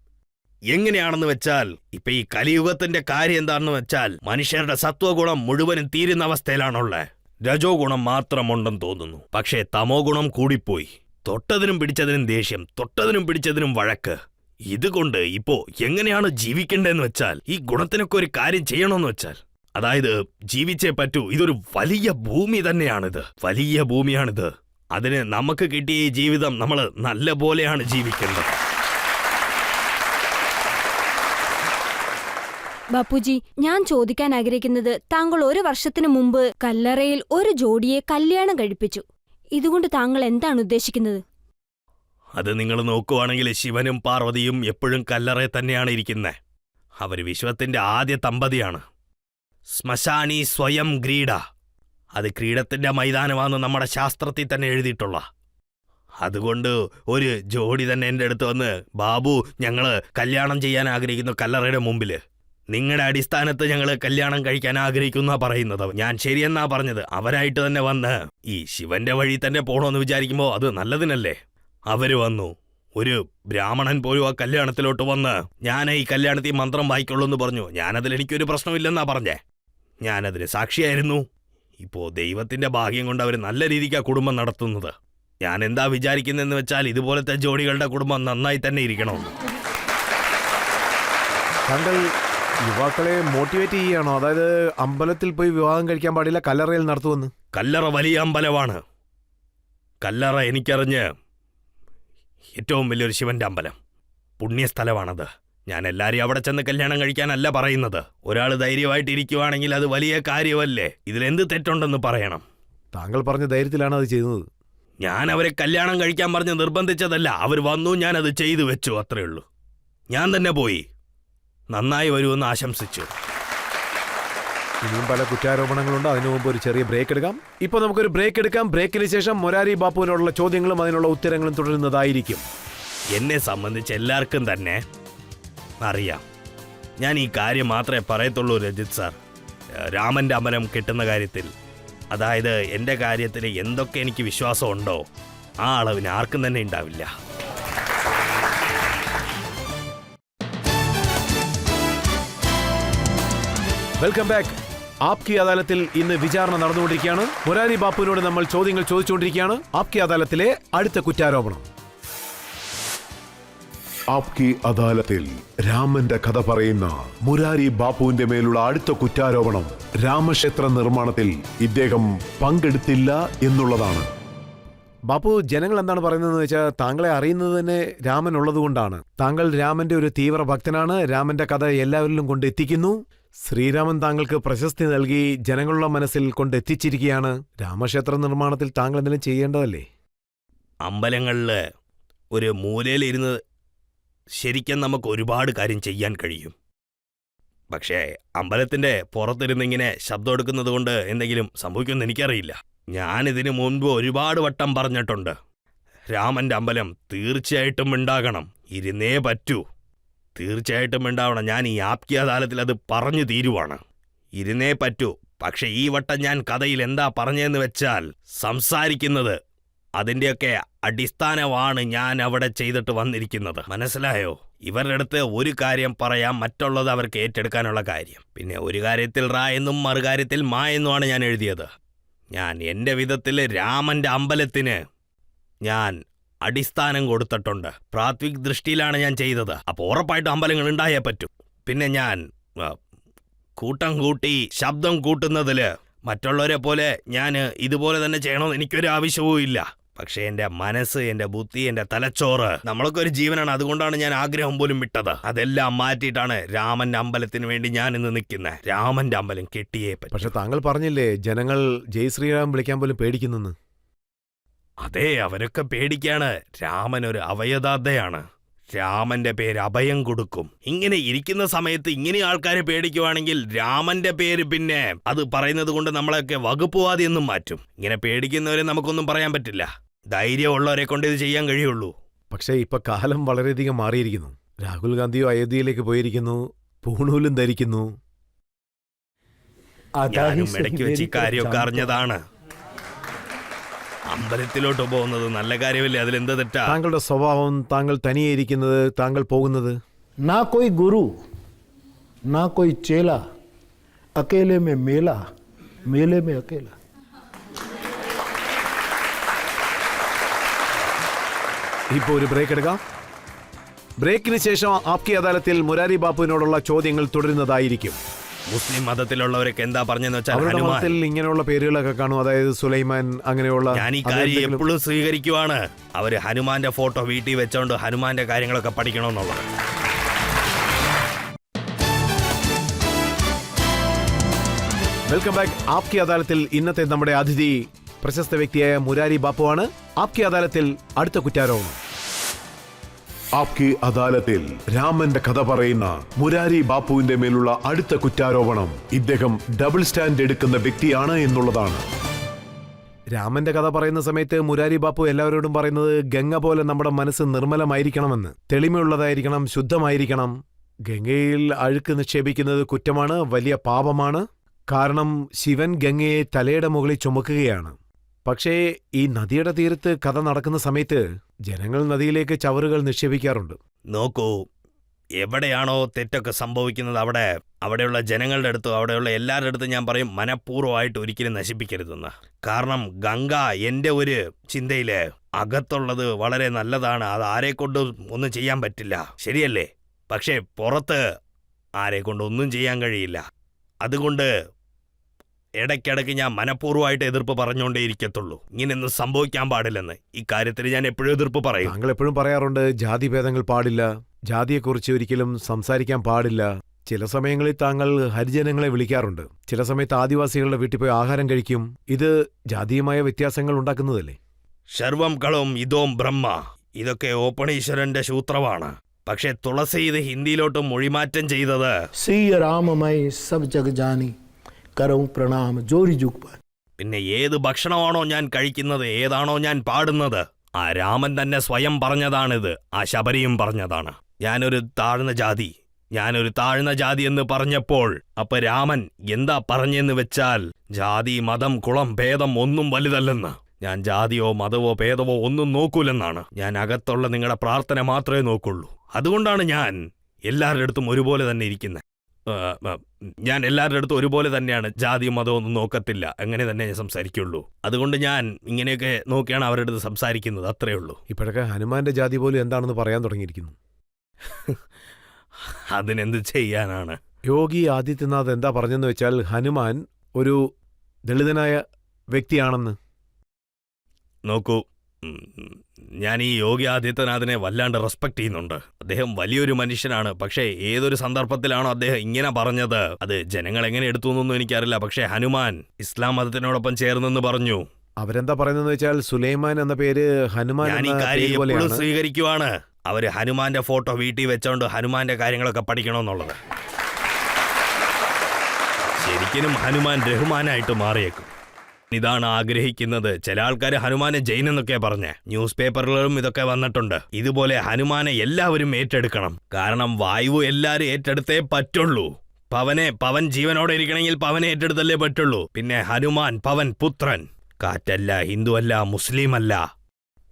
എങ്ങനെയാണെന്ന് വെച്ചാൽ ഇപ്പൊ ഈ കലിയുഗത്തിന്റെ കാര്യം എന്താണെന്ന് വെച്ചാൽ മനുഷ്യരുടെ സത്വഗുണം മുഴുവനും തീരുന്ന അവസ്ഥയിലാണുള്ളത്. രജോ ഗുണം മാത്രമുണ്ടെന്ന് തോന്നുന്നു. പക്ഷേ തമോ ഗുണം കൂടിപ്പോയി. തൊട്ടതിനും പിടിച്ചതിനും ദേഷ്യം, തൊട്ടതിനും പിടിച്ചതിനും വഴക്ക്. ഇതുകൊണ്ട് ഇപ്പോ എങ്ങനെയാണ് ജീവിക്കേണ്ടതെന്ന് വെച്ചാൽ ഈ ഗുണത്തിനൊക്കെ ഒരു കാര്യം ചെയ്യണമെന്ന് വെച്ചാൽ, അതായത് ജീവിച്ചേ പറ്റൂ. ഇതൊരു വലിയ ഭൂമി തന്നെയാണിത്, വലിയ ഭൂമിയാണിത്. അതിന് നമുക്ക് കിട്ടിയ ഈ ജീവിതം നമ്മൾ നല്ല പോലെയാണ് ജീവിക്കേണ്ടത്. ബാപ്പുജി, ഞാൻ ചോദിക്കാൻ ആഗ്രഹിക്കുന്നത്, താങ്കൾ 1 വർഷത്തിന് മുമ്പ് കല്ലറയിൽ ഒരു ജോഡിയെ കല്യാണം കഴിപ്പിച്ചു. ഇതുകൊണ്ട് താങ്കൾ എന്താണ് ഉദ്ദേശിക്കുന്നത്? അത് നിങ്ങൾ നോക്കുവാണെങ്കിൽ ശിവനും പാർവതിയും എപ്പോഴും കല്ലറയിൽ തന്നെയാണ് ഇരിക്കുന്നത്. അവർ വിശ്വത്തിന്റെ ആദ്യ ദമ്പതിയാണ്. ശ്മശാനി സ്വയം ക്രീഡ, അത് ക്രീഡത്തിന്റെ മൈതാനമാണെന്ന് നമ്മുടെ ശാസ്ത്രത്തിൽ തന്നെ എഴുതിയിട്ടുള്ള. അതുകൊണ്ട് ഒരു ജോഡി തന്നെ എൻ്റെ അടുത്ത് വന്ന്, ബാബു ഞങ്ങള് കല്യാണം ചെയ്യാൻ ആഗ്രഹിക്കുന്നു കല്ലറയുടെ മുമ്പില്, നിങ്ങളുടെ അടിസ്ഥാനത്ത് ഞങ്ങൾ കല്യാണം കഴിക്കാൻ ആഗ്രഹിക്കുന്ന പറയുന്നത്. ഞാൻ ശരിയെന്നാ പറഞ്ഞത്. അവരായിട്ട് തന്നെ വന്ന് ഈ ശിവന്റെ വഴി തന്നെ പോണോന്ന് വിചാരിക്കുമ്പോൾ അത് നല്ലതിനല്ലേ. അവര് വന്നു, ഒരു ബ്രാഹ്മണൻ പോലും ആ കല്യാണത്തിലോട്ട് വന്ന് ഞാൻ ഈ കല്യാണത്തിൽ മന്ത്രം വായിക്കുള്ളൂ എന്ന് പറഞ്ഞു. ഞാനതിൽ എനിക്കൊരു പ്രശ്നമില്ലെന്നാ പറഞ്ഞേ. ഞാനതിന് സാക്ഷിയായിരുന്നു. ഇപ്പോ ദൈവത്തിന്റെ ഭാഗ്യം കൊണ്ട് അവർ നല്ല രീതിക്കാ കുടുംബം നടത്തുന്നത്. ഞാൻ എന്താ വിചാരിക്കുന്നതെന്ന് വെച്ചാൽ ഇതുപോലത്തെ ജോഡികളുടെ കുടുംബം നന്നായി തന്നെ ഇരിക്കണമെന്ന്. താങ്കൾ യുവാക്കളെ മോട്ടിവേറ്റ് ചെയ്യുകയാണോ? അതായത് അമ്പലത്തിൽ പോയി വിവാഹം കഴിക്കാൻ പാടില്ല, കല്ലറയിൽ നടത്തുമെന്ന്? കല്ലറ വലിയ അമ്പലമാണ്. കല്ലറ എനിക്കറിഞ്ഞ് ഏറ്റവും വലിയൊരു ശിവന്റെ അമ്പലം, പുണ്യസ്ഥലമാണത്. ഞാൻ എല്ലാരെയും അവിടെ ചെന്ന് കല്യാണം കഴിക്കാനല്ല പറയുന്നത്. ഒരാൾ ധൈര്യമായിട്ട് ഇരിക്കുവാണെങ്കിൽ അത് വലിയ കാര്യമല്ലേ? ഇതിലെന്ത് തെറ്റുണ്ടെന്ന് പറയണം. താങ്കൾ പറഞ്ഞ ധൈര്യത്തിലാണ് അത് ചെയ്യുന്നത്. ഞാൻ അവരെ കല്യാണം കഴിക്കാൻ പറഞ്ഞ് നിർബന്ധിച്ചതല്ല. അവർ വന്നു, ഞാനത് ചെയ്തു വെച്ചു, അത്രേ ഉള്ളൂ. ഞാൻ തന്നെ പോയി നന്നായി വരുമെന്ന് ആശംസിച്ചു. ഇനിയും പല കുറ്റാരോപണങ്ങളുണ്ട്. അതിനു മുമ്പ് ഒരു ചെറിയ ബ്രേക്ക് എടുക്കാം. ഇപ്പോൾ നമുക്കൊരു ബ്രേക്ക് എടുക്കാം. ബ്രേക്കിന് ശേഷം മൊരാരി ബാപ്പുവിനോടുള്ള ചോദ്യങ്ങളും അതിനുള്ള ഉത്തരങ്ങളും തുടരുന്നതായിരിക്കും. എന്നെ സംബന്ധിച്ച് എല്ലാവർക്കും തന്നെ അറിയാം. ഞാൻ ഈ കാര്യം മാത്രമേ പറയത്തുള്ളൂ രജിത് സാർ. രാമൻ്റെ അമ്പലം കിട്ടുന്ന കാര്യത്തിൽ, അതായത് എൻ്റെ കാര്യത്തിൽ എന്തൊക്കെ എനിക്ക് വിശ്വാസമുണ്ടോ ആ അളവിന് ആർക്കും തന്നെ ഉണ്ടാവില്ല. Welcome back. ആപ്കി അദാലത്തിൽ ഇന്ന് വിചാരണ നടന്നുകൊണ്ടിരിക്കുകയാണ്. മൊരാരി ബാപ്പുവിനോട് നമ്മൾ ചോദ്യങ്ങൾ ചോദിച്ചുകൊണ്ടിരിക്കുകയാണ്. ആപ്കി അദാലത്തിലെ അടുത്ത കുറ്റാരോപണം. ആപ്കി അദാലത്തിൽ രാമന്റെ കഥ പറയുന്ന മുരാരി ബാപ്പുവിന്റെ മേലുള്ള അടുത്ത കുറ്റാരോപണം രാമക്ഷേത്ര നിർമ്മാണത്തിൽ ഇദ്ദേഹം പങ്കെടുത്തില്ല എന്നുള്ളതാണ്. ബാപ്പു, ജനങ്ങൾ എന്താണ് പറയുന്നതെന്ന് വെച്ചാൽ താങ്കളെ അറിയുന്നത് തന്നെ രാമൻ ഉള്ളതുകൊണ്ടാണ്. താങ്കൾ രാമന്റെ ഒരു തീവ്ര ഭക്തനാണ്. രാമന്റെ കഥ എല്ലാവരിലും കൊണ്ടെത്തിക്കുന്നു. ശ്രീരാമൻ താങ്കൾക്ക് പ്രശസ്തി നൽകി ജനങ്ങളുടെ മനസ്സിൽ കൊണ്ടെത്തിച്ചിരിക്കുകയാണ്. രാമക്ഷേത്ര നിർമ്മാണത്തിൽ താങ്കൾ എന്തെങ്കിലും ചെയ്യേണ്ടതല്ലേ? അമ്പലങ്ങളിൽ ഒരു മൂലയിലിരുന്ന് ശരിക്കും നമുക്ക് ഒരുപാട് കാര്യം ചെയ്യാൻ കഴിയും. പക്ഷേ അമ്പലത്തിൻ്റെ പുറത്തിരുന്നിങ്ങനെ ശബ്ദം എടുക്കുന്നത് കൊണ്ട് എന്തെങ്കിലും സംഭവിക്കുമെന്ന് എനിക്കറിയില്ല. ഞാനിതിനു മുൻപ് ഒരുപാട് വട്ടം പറഞ്ഞിട്ടുണ്ട്, രാമൻ്റെ അമ്പലം തീർച്ചയായിട്ടും ഉണ്ടാകണം, ഇരുന്നേ പറ്റൂ, തീർച്ചയായിട്ടും ഉണ്ടാവണം. ഞാൻ ഈ ആപ്കി അദാലത്തിൽ അത് പറഞ്ഞു തീരുവാണ്, ഇരുന്നേ പറ്റൂ. പക്ഷെ ഈ വട്ടം ഞാൻ കഥയിൽ എന്താ പറഞ്ഞതെന്ന് വെച്ചാൽ, സംസാരിക്കുന്നത് അതിൻ്റെയൊക്കെ അടിസ്ഥാനമാണ് ഞാൻ അവിടെ ചെയ്തിട്ട് വന്നിരിക്കുന്നത്. മനസ്സിലായോ? ഇവരുടെ അടുത്ത് ഒരു കാര്യം പറയാം, മറ്റുള്ളത് അവർക്ക് ഏറ്റെടുക്കാനുള്ള കാര്യം. പിന്നെ ഒരു കാര്യത്തിൽ റാ എന്നും മറുകാര്യത്തിൽ മാ എന്നുമാണ് ഞാൻ എഴുതിയത്. ഞാൻ എൻ്റെ വിധത്തിൽ രാമൻ്റെ അമ്പലത്തിന് ഞാൻ അടിസ്ഥാനം കൊടുത്തിട്ടുണ്ട്. പ്രാഥമിക ദൃഷ്ടിയിലാണ് ഞാൻ ചെയ്തത്. അപ്പോൾ ഉറപ്പായിട്ടും അമ്പലങ്ങൾ ഉണ്ടായേ പറ്റൂ. പിന്നെ ഞാൻ കൂട്ടം കൂട്ടി ശബ്ദം കൂട്ടുന്നതിൽ മറ്റുള്ളവരെ പോലെ ഞാൻ ഇതുപോലെ തന്നെ ചെയ്യണമെന്ന് എനിക്കൊരു ആവശ്യവും ഇല്ല. പക്ഷേ എൻ്റെ മനസ്സ്, എൻ്റെ ബുദ്ധി, എൻ്റെ തലച്ചോറ്, നമ്മളൊക്കെ ഒരു ജീവനാണ്. അതുകൊണ്ടാണ് ഞാൻ ആഗ്രഹം പോലും വിട്ടത്. അതെല്ലാം മാറ്റിയിട്ടാണ് രാമൻ്റെ അമ്പലത്തിന് വേണ്ടി ഞാൻ ഇന്ന് നിൽക്കുന്നത്. രാമൻ്റെ അമ്പലം കെട്ടിയേ പറ്റും. പക്ഷെ താങ്കൾ പറഞ്ഞില്ലേ ജനങ്ങൾ ജയ് ശ്രീറാം വിളിക്കാൻ പോലും പേടിക്കുന്നെന്ന്. അതെ, അവരൊക്കെ പേടിക്കാണ്. രാമൻ ഒരു അഭയദാതയാണ്. രാമന്റെ പേര് അഭയം കൊടുക്കും. ഇങ്ങനെ ഇരിക്കുന്ന സമയത്ത് ഇങ്ങനെ ആൾക്കാരെ പേടിക്കുവാണെങ്കിൽ രാമന്റെ പേര് പിന്നെ അത് പറയുന്നത് കൊണ്ട് നമ്മളെയൊക്കെ വകുപ്പുവാദി എന്നും മാറ്റും. ഇങ്ങനെ പേടിക്കുന്നവരെ നമുക്കൊന്നും പറയാൻ പറ്റില്ല. ധൈര്യമുള്ളവരെ കൊണ്ട് ഇത് ചെയ്യാൻ കഴിയുള്ളൂ. പക്ഷേ ഇപ്പൊ കാലം വളരെയധികം മാറിയിരിക്കുന്നു. രാഹുൽ ഗാന്ധിയോ അയോധ്യയിലേക്ക് പോയിരിക്കുന്നു, പൂണൂലും ധരിക്കുന്നു. ഞാനും ഇടയ്ക്ക് വെച്ച് ഈ കാര്യമൊക്കെ അറിഞ്ഞതാണ്. അമ്പലത്തിലോട്ട് പോകുന്നത് നല്ല കാര്യമല്ലേ? അതിലെന്ത് തെറ്റാ? താങ്കളുടെ സ്വഭാവം, താങ്കൾ തനിയെ ഇരിക്കുന്നത്, താങ്കൾ പോകുന്നത്. ना कोई गुरु ना कोई चेला, अकेले में मेला, मेले में अकेला. ഇപ്പോൾ ഒരു ബ്രേക്ക് എടുക്കാം. ബ്രേക്കിന് ശേഷം ആപ്കി അദാലത്തിൽ മുരാരി ബാപ്പുവിനോടുള്ള ചോദ്യങ്ങൾ തുടരുന്നതായിരിക്കും. മുസ്ലിം മതത്തിലുള്ളവരൊക്കെ എന്താ പറഞ്ഞെന്ന് വെച്ചാൽ, അവരുടെ ഹനുമാൻ. മതത്തിൽ ഇങ്ങനെയുള്ള പേരുകളൊക്കെ കാണും, അതായത് സുലൈമാൻ അങ്ങനെയുള്ള. ഞാൻ ഈ കാര്യം എപ്പോഴും സ്വീകരിക്കുവാണ്. അവര് ഹനുമാന്റെ ഫോട്ടോ വീട്ടിൽ വെച്ചോണ്ട് ഹനുമാന്റെ കാര്യങ്ങളൊക്കെ പഠിക്കണമെന്നുള്ളത്. Welcome back. ആപ്കി അദാലത്തിൽ ഇന്നത്തെ നമ്മുടെ അതിഥി പ്രശസ്ത വ്യക്തിയായ മുരാരി ബാപ്പുവാണ്. ആപ്കി അദാലത്തിൽ അടുത്ത കുറ്റാരോപണം. ആപ്കി അദാലത്തിൽ രാമന്റെ കഥ പറയുന്ന മുരാരി ബാപ്പുവിന്റെ മേലുള്ള അടുത്ത കുറ്റാരോപണം ഇദ്ദേഹം ഡബിൾ സ്റ്റാൻഡ് എടുക്കുന്ന വ്യക്തിയാണ് എന്നുള്ളതാണ്. രാമന്റെ കഥ പറയുന്ന സമയത്ത് മുരാരി ബാപ്പു എല്ലാവരോടും പറയുന്നത് ഗംഗ പോലെ നമ്മുടെ മനസ്സ് നിർമ്മലമായിരിക്കണമെന്ന്, തെളിമയുള്ളതായിരിക്കണം, ശുദ്ധമായിരിക്കണം. ഗംഗയിൽ അഴുക്ക് നിക്ഷേപിക്കുന്നത് കുറ്റമാണ്, വലിയ പാപമാണ്. കാരണം ശിവൻ ഗംഗയെ തലയുടെ മുകളിൽ ചുമക്കുകയാണ്. പക്ഷേ ഈ നദിയുടെ തീരത്ത് കഥ നടക്കുന്ന സമയത്ത് ജനങ്ങൾ നദിയിലേക്ക് ചവറുകൾ നിക്ഷേപിക്കാറുണ്ട്. നോക്കൂ, എവിടെയാണോ തെറ്റൊക്കെ സംഭവിക്കുന്നത് അവിടെയുള്ള ജനങ്ങളുടെ അടുത്തും അവിടെയുള്ള എല്ലാവരുടെ അടുത്തും ഞാൻ പറയും, മനഃപൂർവ്വമായിട്ട് ഒരിക്കലും നശിപ്പിക്കരുതെന്ന്. കാരണം ഗംഗ എൻ്റെ ഒരു ചിന്തയില് അകത്തുള്ളത് വളരെ നല്ലതാണ്. അത് ആരെക്കൊണ്ടും ഒന്നും ചെയ്യാൻ പറ്റില്ല, ശരിയല്ലേ? പക്ഷേ പുറത്ത് ആരെക്കൊണ്ടൊന്നും ചെയ്യാൻ കഴിയില്ല. അതുകൊണ്ട് ഇടയ്ക്കിടയ്ക്ക് ഞാൻ മനഃപൂർവ്വമായിട്ട് എതിർപ്പ് പറഞ്ഞുകൊണ്ടേയിരിക്കത്തുള്ളൂ. ഇങ്ങനെയൊന്നും സംഭവിക്കാൻ പാടില്ലെന്ന്. ഇക്കാര്യത്തിൽ ഞാൻ എപ്പോഴും എതിർപ്പ് പറയും. താങ്കൾ എപ്പോഴും പറയാറുണ്ട് ജാതിഭേദങ്ങൾ പാടില്ല, ജാതിയെക്കുറിച്ച് ഒരിക്കലും സംസാരിക്കാൻ പാടില്ല. ചില സമയങ്ങളിൽ താങ്കൾ ഹരിജനങ്ങളെ വിളിക്കാറുണ്ട്, ചില സമയത്ത് ആദിവാസികളുടെ വീട്ടിൽ പോയി ആഹാരം കഴിക്കും. ഇത് ജാതീയമായ വ്യത്യാസങ്ങൾ ഉണ്ടാക്കുന്നതല്ലേ? ശർവം കളവും ഇതോം ബ്രഹ്മ, ഇതൊക്കെ ഓപ്പണീശ്വരന്റെ സൂത്രമാണ്. പക്ഷെ തുളസി ഇത് ഹിന്ദിയിലോട്ട് മൊഴിമാറ്റം ചെയ്തത് सिय राममय सब जग जानी करऊं प्रणाम जोरी जुग पर. പിന്നെ ഏത് ഭക്ഷണമാണോ ഞാൻ കഴിക്കുന്നത്, ഏതാണോ ഞാൻ പാടുന്നത്, ആ രാമൻ തന്നെ സ്വയം പറഞ്ഞതാണിത്. ആ ശബരിയും പറഞ്ഞതാണ്. ഞാനൊരു താഴ്ന്ന ജാതി എന്ന് പറഞ്ഞപ്പോൾ അപ്പൊ രാമൻ എന്താ പറഞ്ഞെന്ന് വെച്ചാൽ, ജാതി മതം കുളം ഭേദം ഒന്നും വലുതല്ലെന്ന്. ഞാൻ ജാതിയോ മതമോ ഭേദമോ ഒന്നും നോക്കൂലെന്നാണ്. ഞാൻ അകത്തുള്ള നിങ്ങളുടെ പ്രാർത്ഥന മാത്രമേ നോക്കുള്ളൂ. അതുകൊണ്ടാണ് ഞാൻ എല്ലാവരുടെ അടുത്തും ഒരുപോലെ തന്നെ ഇരിക്കുന്നത്. ഞാൻ എല്ലാവരുടെ അടുത്തും ഒരുപോലെ തന്നെയാണ്. ജാതിയും മതവും ഒന്നും നോക്കത്തില്ല, അങ്ങനെ തന്നെ ഞാൻ സംസാരിക്കുള്ളൂ. അതുകൊണ്ട് ഞാൻ ഇങ്ങനെയൊക്കെ നോക്കിയാണ് അവരുടെ അടുത്ത് സംസാരിക്കുന്നത്, അത്രേ ഉള്ളൂ. ഇപ്പോഴൊക്കെ ഹനുമാന്റെ ജാതി പോലും എന്താണെന്ന് പറയാൻ തുടങ്ങിയിരിക്കുന്നു. അതിനെന്ത് ചെയ്യാനാണ്? യോഗി ആദിത്യനാഥ് എന്താ പറഞ്ഞെന്ന് വെച്ചാൽ ഹനുമാൻ ഒരു ദളിതനായ വ്യക്തിയാണെന്ന്. നോക്കൂ, ഞാൻ ഈ യോഗി ആദിത്യനാഥിനെ വല്ലാണ്ട് റെസ്പെക്ട് ചെയ്യുന്നുണ്ട്. അദ്ദേഹം വലിയൊരു മനുഷ്യനാണ്. പക്ഷേ ഏതൊരു സന്ദർഭത്തിലാണോ അദ്ദേഹം ഇങ്ങനെ പറഞ്ഞത്, അത് ജനങ്ങൾ എങ്ങനെ എടുത്തു എന്നൊന്നും എനിക്കറിയില്ല. പക്ഷേ ഹനുമാൻ ഇസ്ലാം മതത്തിനോടൊപ്പം ചേർന്നെന്ന് പറഞ്ഞു. അവരെന്താ പറയുന്നതെന്ന് വെച്ചാൽ സുലൈമാൻ എന്ന പേര് ഹനുമാൻ ഞാൻ ഈ എന്ന കാര്യം പേര് എപ്പോഴും പോലെയാണ്. സ്വീകരിക്കുവാണ്. അവര് ഹനുമാന്റെ ഫോട്ടോ വീട്ടിൽ വെച്ചോണ്ട് ഹനുമാന്റെ കാര്യങ്ങളൊക്കെ പഠിക്കണമെന്നുള്ളത്. ശരിക്കും ഹനുമാൻ റഹ്മാനായിട്ട് മാറിയേക്കും. ഇതാണ് ആഗ്രഹിക്കുന്നത്. ചില ആൾക്കാർ ഹനുമാനെ ജൈൻ എന്നൊക്കെ പറഞ്ഞ് ന്യൂസ് പേപ്പറുകളിലും ഇതൊക്കെ വന്നിട്ടുണ്ട്. ഇതുപോലെ ഹനുമാനെ എല്ലാവരും ഏറ്റെടുക്കണം. കാരണം വായു എല്ലാവരും ഏറ്റെടുത്തേ പറ്റുള്ളൂ. പവൻ ജീവനോടെ ഇരിക്കണമെങ്കിൽ പവനെ ഏറ്റെടുത്തല്ലേ പറ്റുള്ളൂ. പിന്നെ ഹനുമാൻ പവൻ പുത്രൻ. കാറ്റല്ല, ഹിന്ദുവല്ല, മുസ്ലിമല്ല,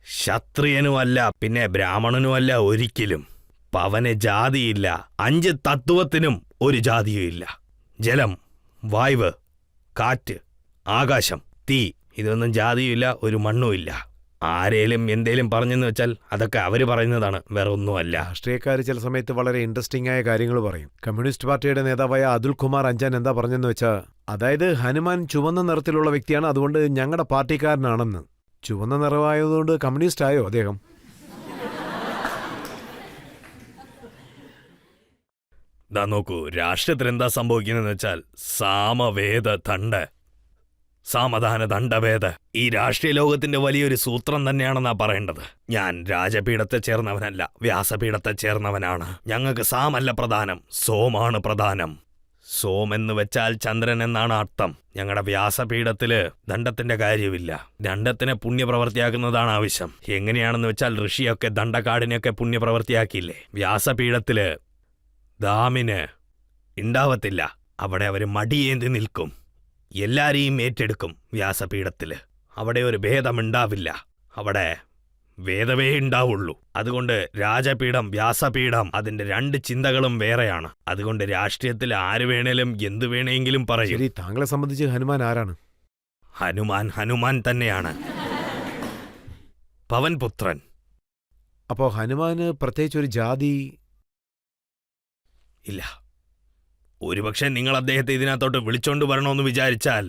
ക്ഷത്രിയനുമല്ല, പിന്നെ ബ്രാഹ്മണനുമല്ല. ഒരിക്കലും പവന് ജാതിയില്ല. 5 തത്വത്തിനും ഒരു ജാതിയും ഇല്ല. ജലം, വായു, കാറ്റ്, ആകാശം, തീ, ഇതൊന്നും ജാതിയുമില്ല, ഒരു മണ്ണുമില്ല. ആരേലും എന്തേലും പറഞ്ഞെന്ന് വെച്ചാൽ അതൊക്കെ അവര് പറയുന്നതാണ്, വേറെ ഒന്നുമല്ല. രാഷ്ട്രീയക്കാർ ചില സമയത്ത് വളരെ ഇൻട്രസ്റ്റിംഗ് ആയ കാര്യങ്ങൾ പറയും. കമ്മ്യൂണിസ്റ്റ് പാർട്ടിയുടെ നേതാവായ അതുൽ കുമാർ അഞ്ചാൻ എന്താ പറഞ്ഞെന്ന് വെച്ചാൽ, അതായത് ഹനുമാൻ ചുവന്ന നിറത്തിലുള്ള വ്യക്തിയാണ്, അതുകൊണ്ട് ഞങ്ങളുടെ പാർട്ടിക്കാരനാണെന്ന്. ചുവന്ന നിറമായതുകൊണ്ട് കമ്മ്യൂണിസ്റ്റ് ആയോ അദ്ദേഹം? നോക്കൂ, രാഷ്ട്രത്തിൽ എന്താ സംഭവിക്കുന്നതെന്ന് വെച്ചാൽ സാമവേദ ദണ്ഡ്, സാമധാന ദണ്ഡവേദ ഈ രാഷ്ട്രീയ ലോകത്തിന്റെ വലിയൊരു സൂത്രം തന്നെയാണെന്നാ പറയേണ്ടത്. ഞാൻ രാജപീഠത്തെ ചേർന്നവനല്ല, വ്യാസപീഠത്തെ ചേർന്നവനാണ്. ഞങ്ങൾക്ക് സാമല്ല പ്രധാനം, സോമാണ് പ്രധാനം. സോം എന്ന് വെച്ചാൽ ചന്ദ്രൻ എന്നാണ് അർത്ഥം. ഞങ്ങളുടെ വ്യാസപീഠത്തില് ദണ്ഡത്തിന്റെ കാര്യമില്ല. ദണ്ഡത്തിനെ പുണ്യപ്രവൃത്തിയാക്കുന്നതാണ് ആവശ്യം. എങ്ങനെയാണെന്ന് വെച്ചാൽ ഋഷിയൊക്കെ ദണ്ഡക്കാടിനെയൊക്കെ പുണ്യപ്രവൃത്തിയാക്കിയില്ലേ. വ്യാസപീഠത്തില് ദാമിന് ഉണ്ടാവത്തില്ല. അവിടെ അവര് മടിയേന്തി നിൽക്കും, എല്ലാരെയും ഏറ്റെടുക്കും. വ്യാസപീഠത്തില് അവിടെ ഒരു ഭേദമുണ്ടാവില്ല, അവിടെ വേദവേ ഉണ്ടാവുള്ളൂ. അതുകൊണ്ട് രാജപീഠം, വ്യാസപീഠം, അതിന്റെ 2 ചിന്തകളും വേറെയാണ്. അതുകൊണ്ട് രാഷ്ട്രീയത്തിൽ ആര് വേണേലും എന്ത് വേണമെങ്കിലും പറയും. ശരി, താങ്കളെ സംബന്ധിച്ച് ഹനുമാൻ ആരാണ്? ഹനുമാൻ തന്നെയാണ്, പവൻപുത്രൻ. അപ്പോ ഹനുമാന് പ്രത്യേകിച്ചൊരു ജാതി ഇല്ല. ഒരുപക്ഷെ നിങ്ങൾ അദ്ദേഹത്തെ ഇതിനകത്തോട്ട് വിളിച്ചോണ്ട് വരണമെന്ന് വിചാരിച്ചാൽ,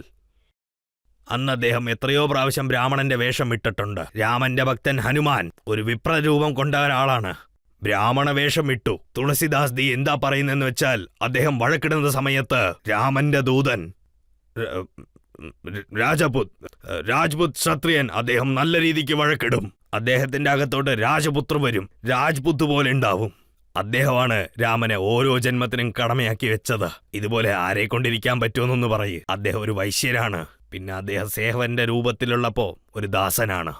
അന്ന് അദ്ദേഹം എത്രയോ പ്രാവശ്യം ബ്രാഹ്മണന്റെ വേഷം ഇട്ടിട്ടുണ്ട്. രാമന്റെ ഭക്തൻ ഹനുമാൻ ഒരു വിപ്രരൂപം കൊണ്ട ഒരാളാണ്. ബ്രാഹ്മണ വേഷം ഇട്ടു. തുളസിദാസ് ദി എന്താ പറയുന്നെന്ന് വെച്ചാൽ, അദ്ദേഹം വഴക്കിടുന്ന സമയത്ത് രാമന്റെ ദൂതൻ രാജ്പുത് ക്ഷത്രിയൻ, അദ്ദേഹം നല്ല രീതിക്ക് വഴക്കിടും. അദ്ദേഹത്തിന്റെ അകത്തോട്ട് രാജപുത്ര വരും, രാജ്പുത്ത് പോലെ ഉണ്ടാവും. അദ്ദേഹമാണ് രാമനെ ഓരോ ജന്മത്തിനും കടമയാക്കി വെച്ചത്. ഇതുപോലെ ആരെ കൊണ്ടിരിക്കാൻ പറ്റുമെന്നൊന്ന് പറയ്. അദ്ദേഹം ഒരു വൈശ്യരാണ്. പിന്നെ അദ്ദേഹം സേവന്റെ രൂപത്തിലുള്ളപ്പോ ഒരു ദാസനാണ്.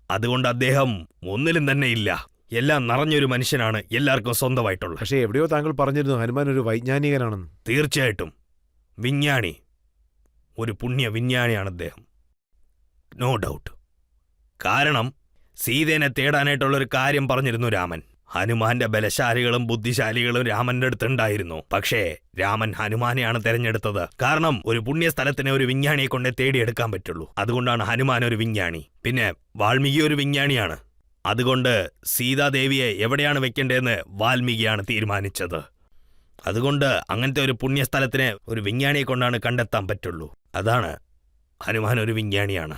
അതുകൊണ്ട് അദ്ദേഹം ഒന്നിലും തന്നെ ഇല്ല. എല്ലാം നിറഞ്ഞൊരു മനുഷ്യനാണ്, എല്ലാവർക്കും സ്വന്തമായിട്ടുള്ള. പക്ഷേ എവിടെയോ താങ്കൾ പറഞ്ഞിരുന്നു ഹനുമാൻ ഒരു വൈജ്ഞാനികനാണെന്ന്. തീർച്ചയായിട്ടും വിജ്ഞാനി, ഒരു പുണ്യ വിജ്ഞാനിയാണ് അദ്ദേഹം, നോ ഡൗട്ട്. കാരണം സീതേനെ തേടാനായിട്ടുള്ളൊരു കാര്യം പറഞ്ഞിരുന്നു രാമൻ. ഹനുമാന്റെ ബലശാലികളും ബുദ്ധിശാലികളും രാമന്റെ അടുത്തുണ്ടായിരുന്നു. പക്ഷേ രാമൻ ഹനുമാനെയാണ് തെരഞ്ഞെടുത്തത്. കാരണം ഒരു പുണ്യസ്ഥലത്തിനെ ഒരു വിജ്ഞാനിയെ കൊണ്ടേ തേടിയെടുക്കാൻ പറ്റുള്ളൂ. അതുകൊണ്ടാണ് ഹനുമാൻ ഒരു വിജ്ഞാനി. പിന്നെ വാൽമീകി ഒരു വിജ്ഞാനിയാണ്. അതുകൊണ്ട് സീതാദേവിയെ എവിടെയാണ് വെക്കേണ്ടതെന്ന് വാൽമീകിയാണ് തീരുമാനിച്ചത്. അതുകൊണ്ട് അങ്ങനത്തെ ഒരു പുണ്യസ്ഥലത്തിനെ ഒരു വിജ്ഞാനിയെ കൊണ്ടാണ് കണ്ടെത്താൻ പറ്റുള്ളൂ. അതാണ്, ഹനുമാൻ ഒരു വിജ്ഞാനിയാണ്.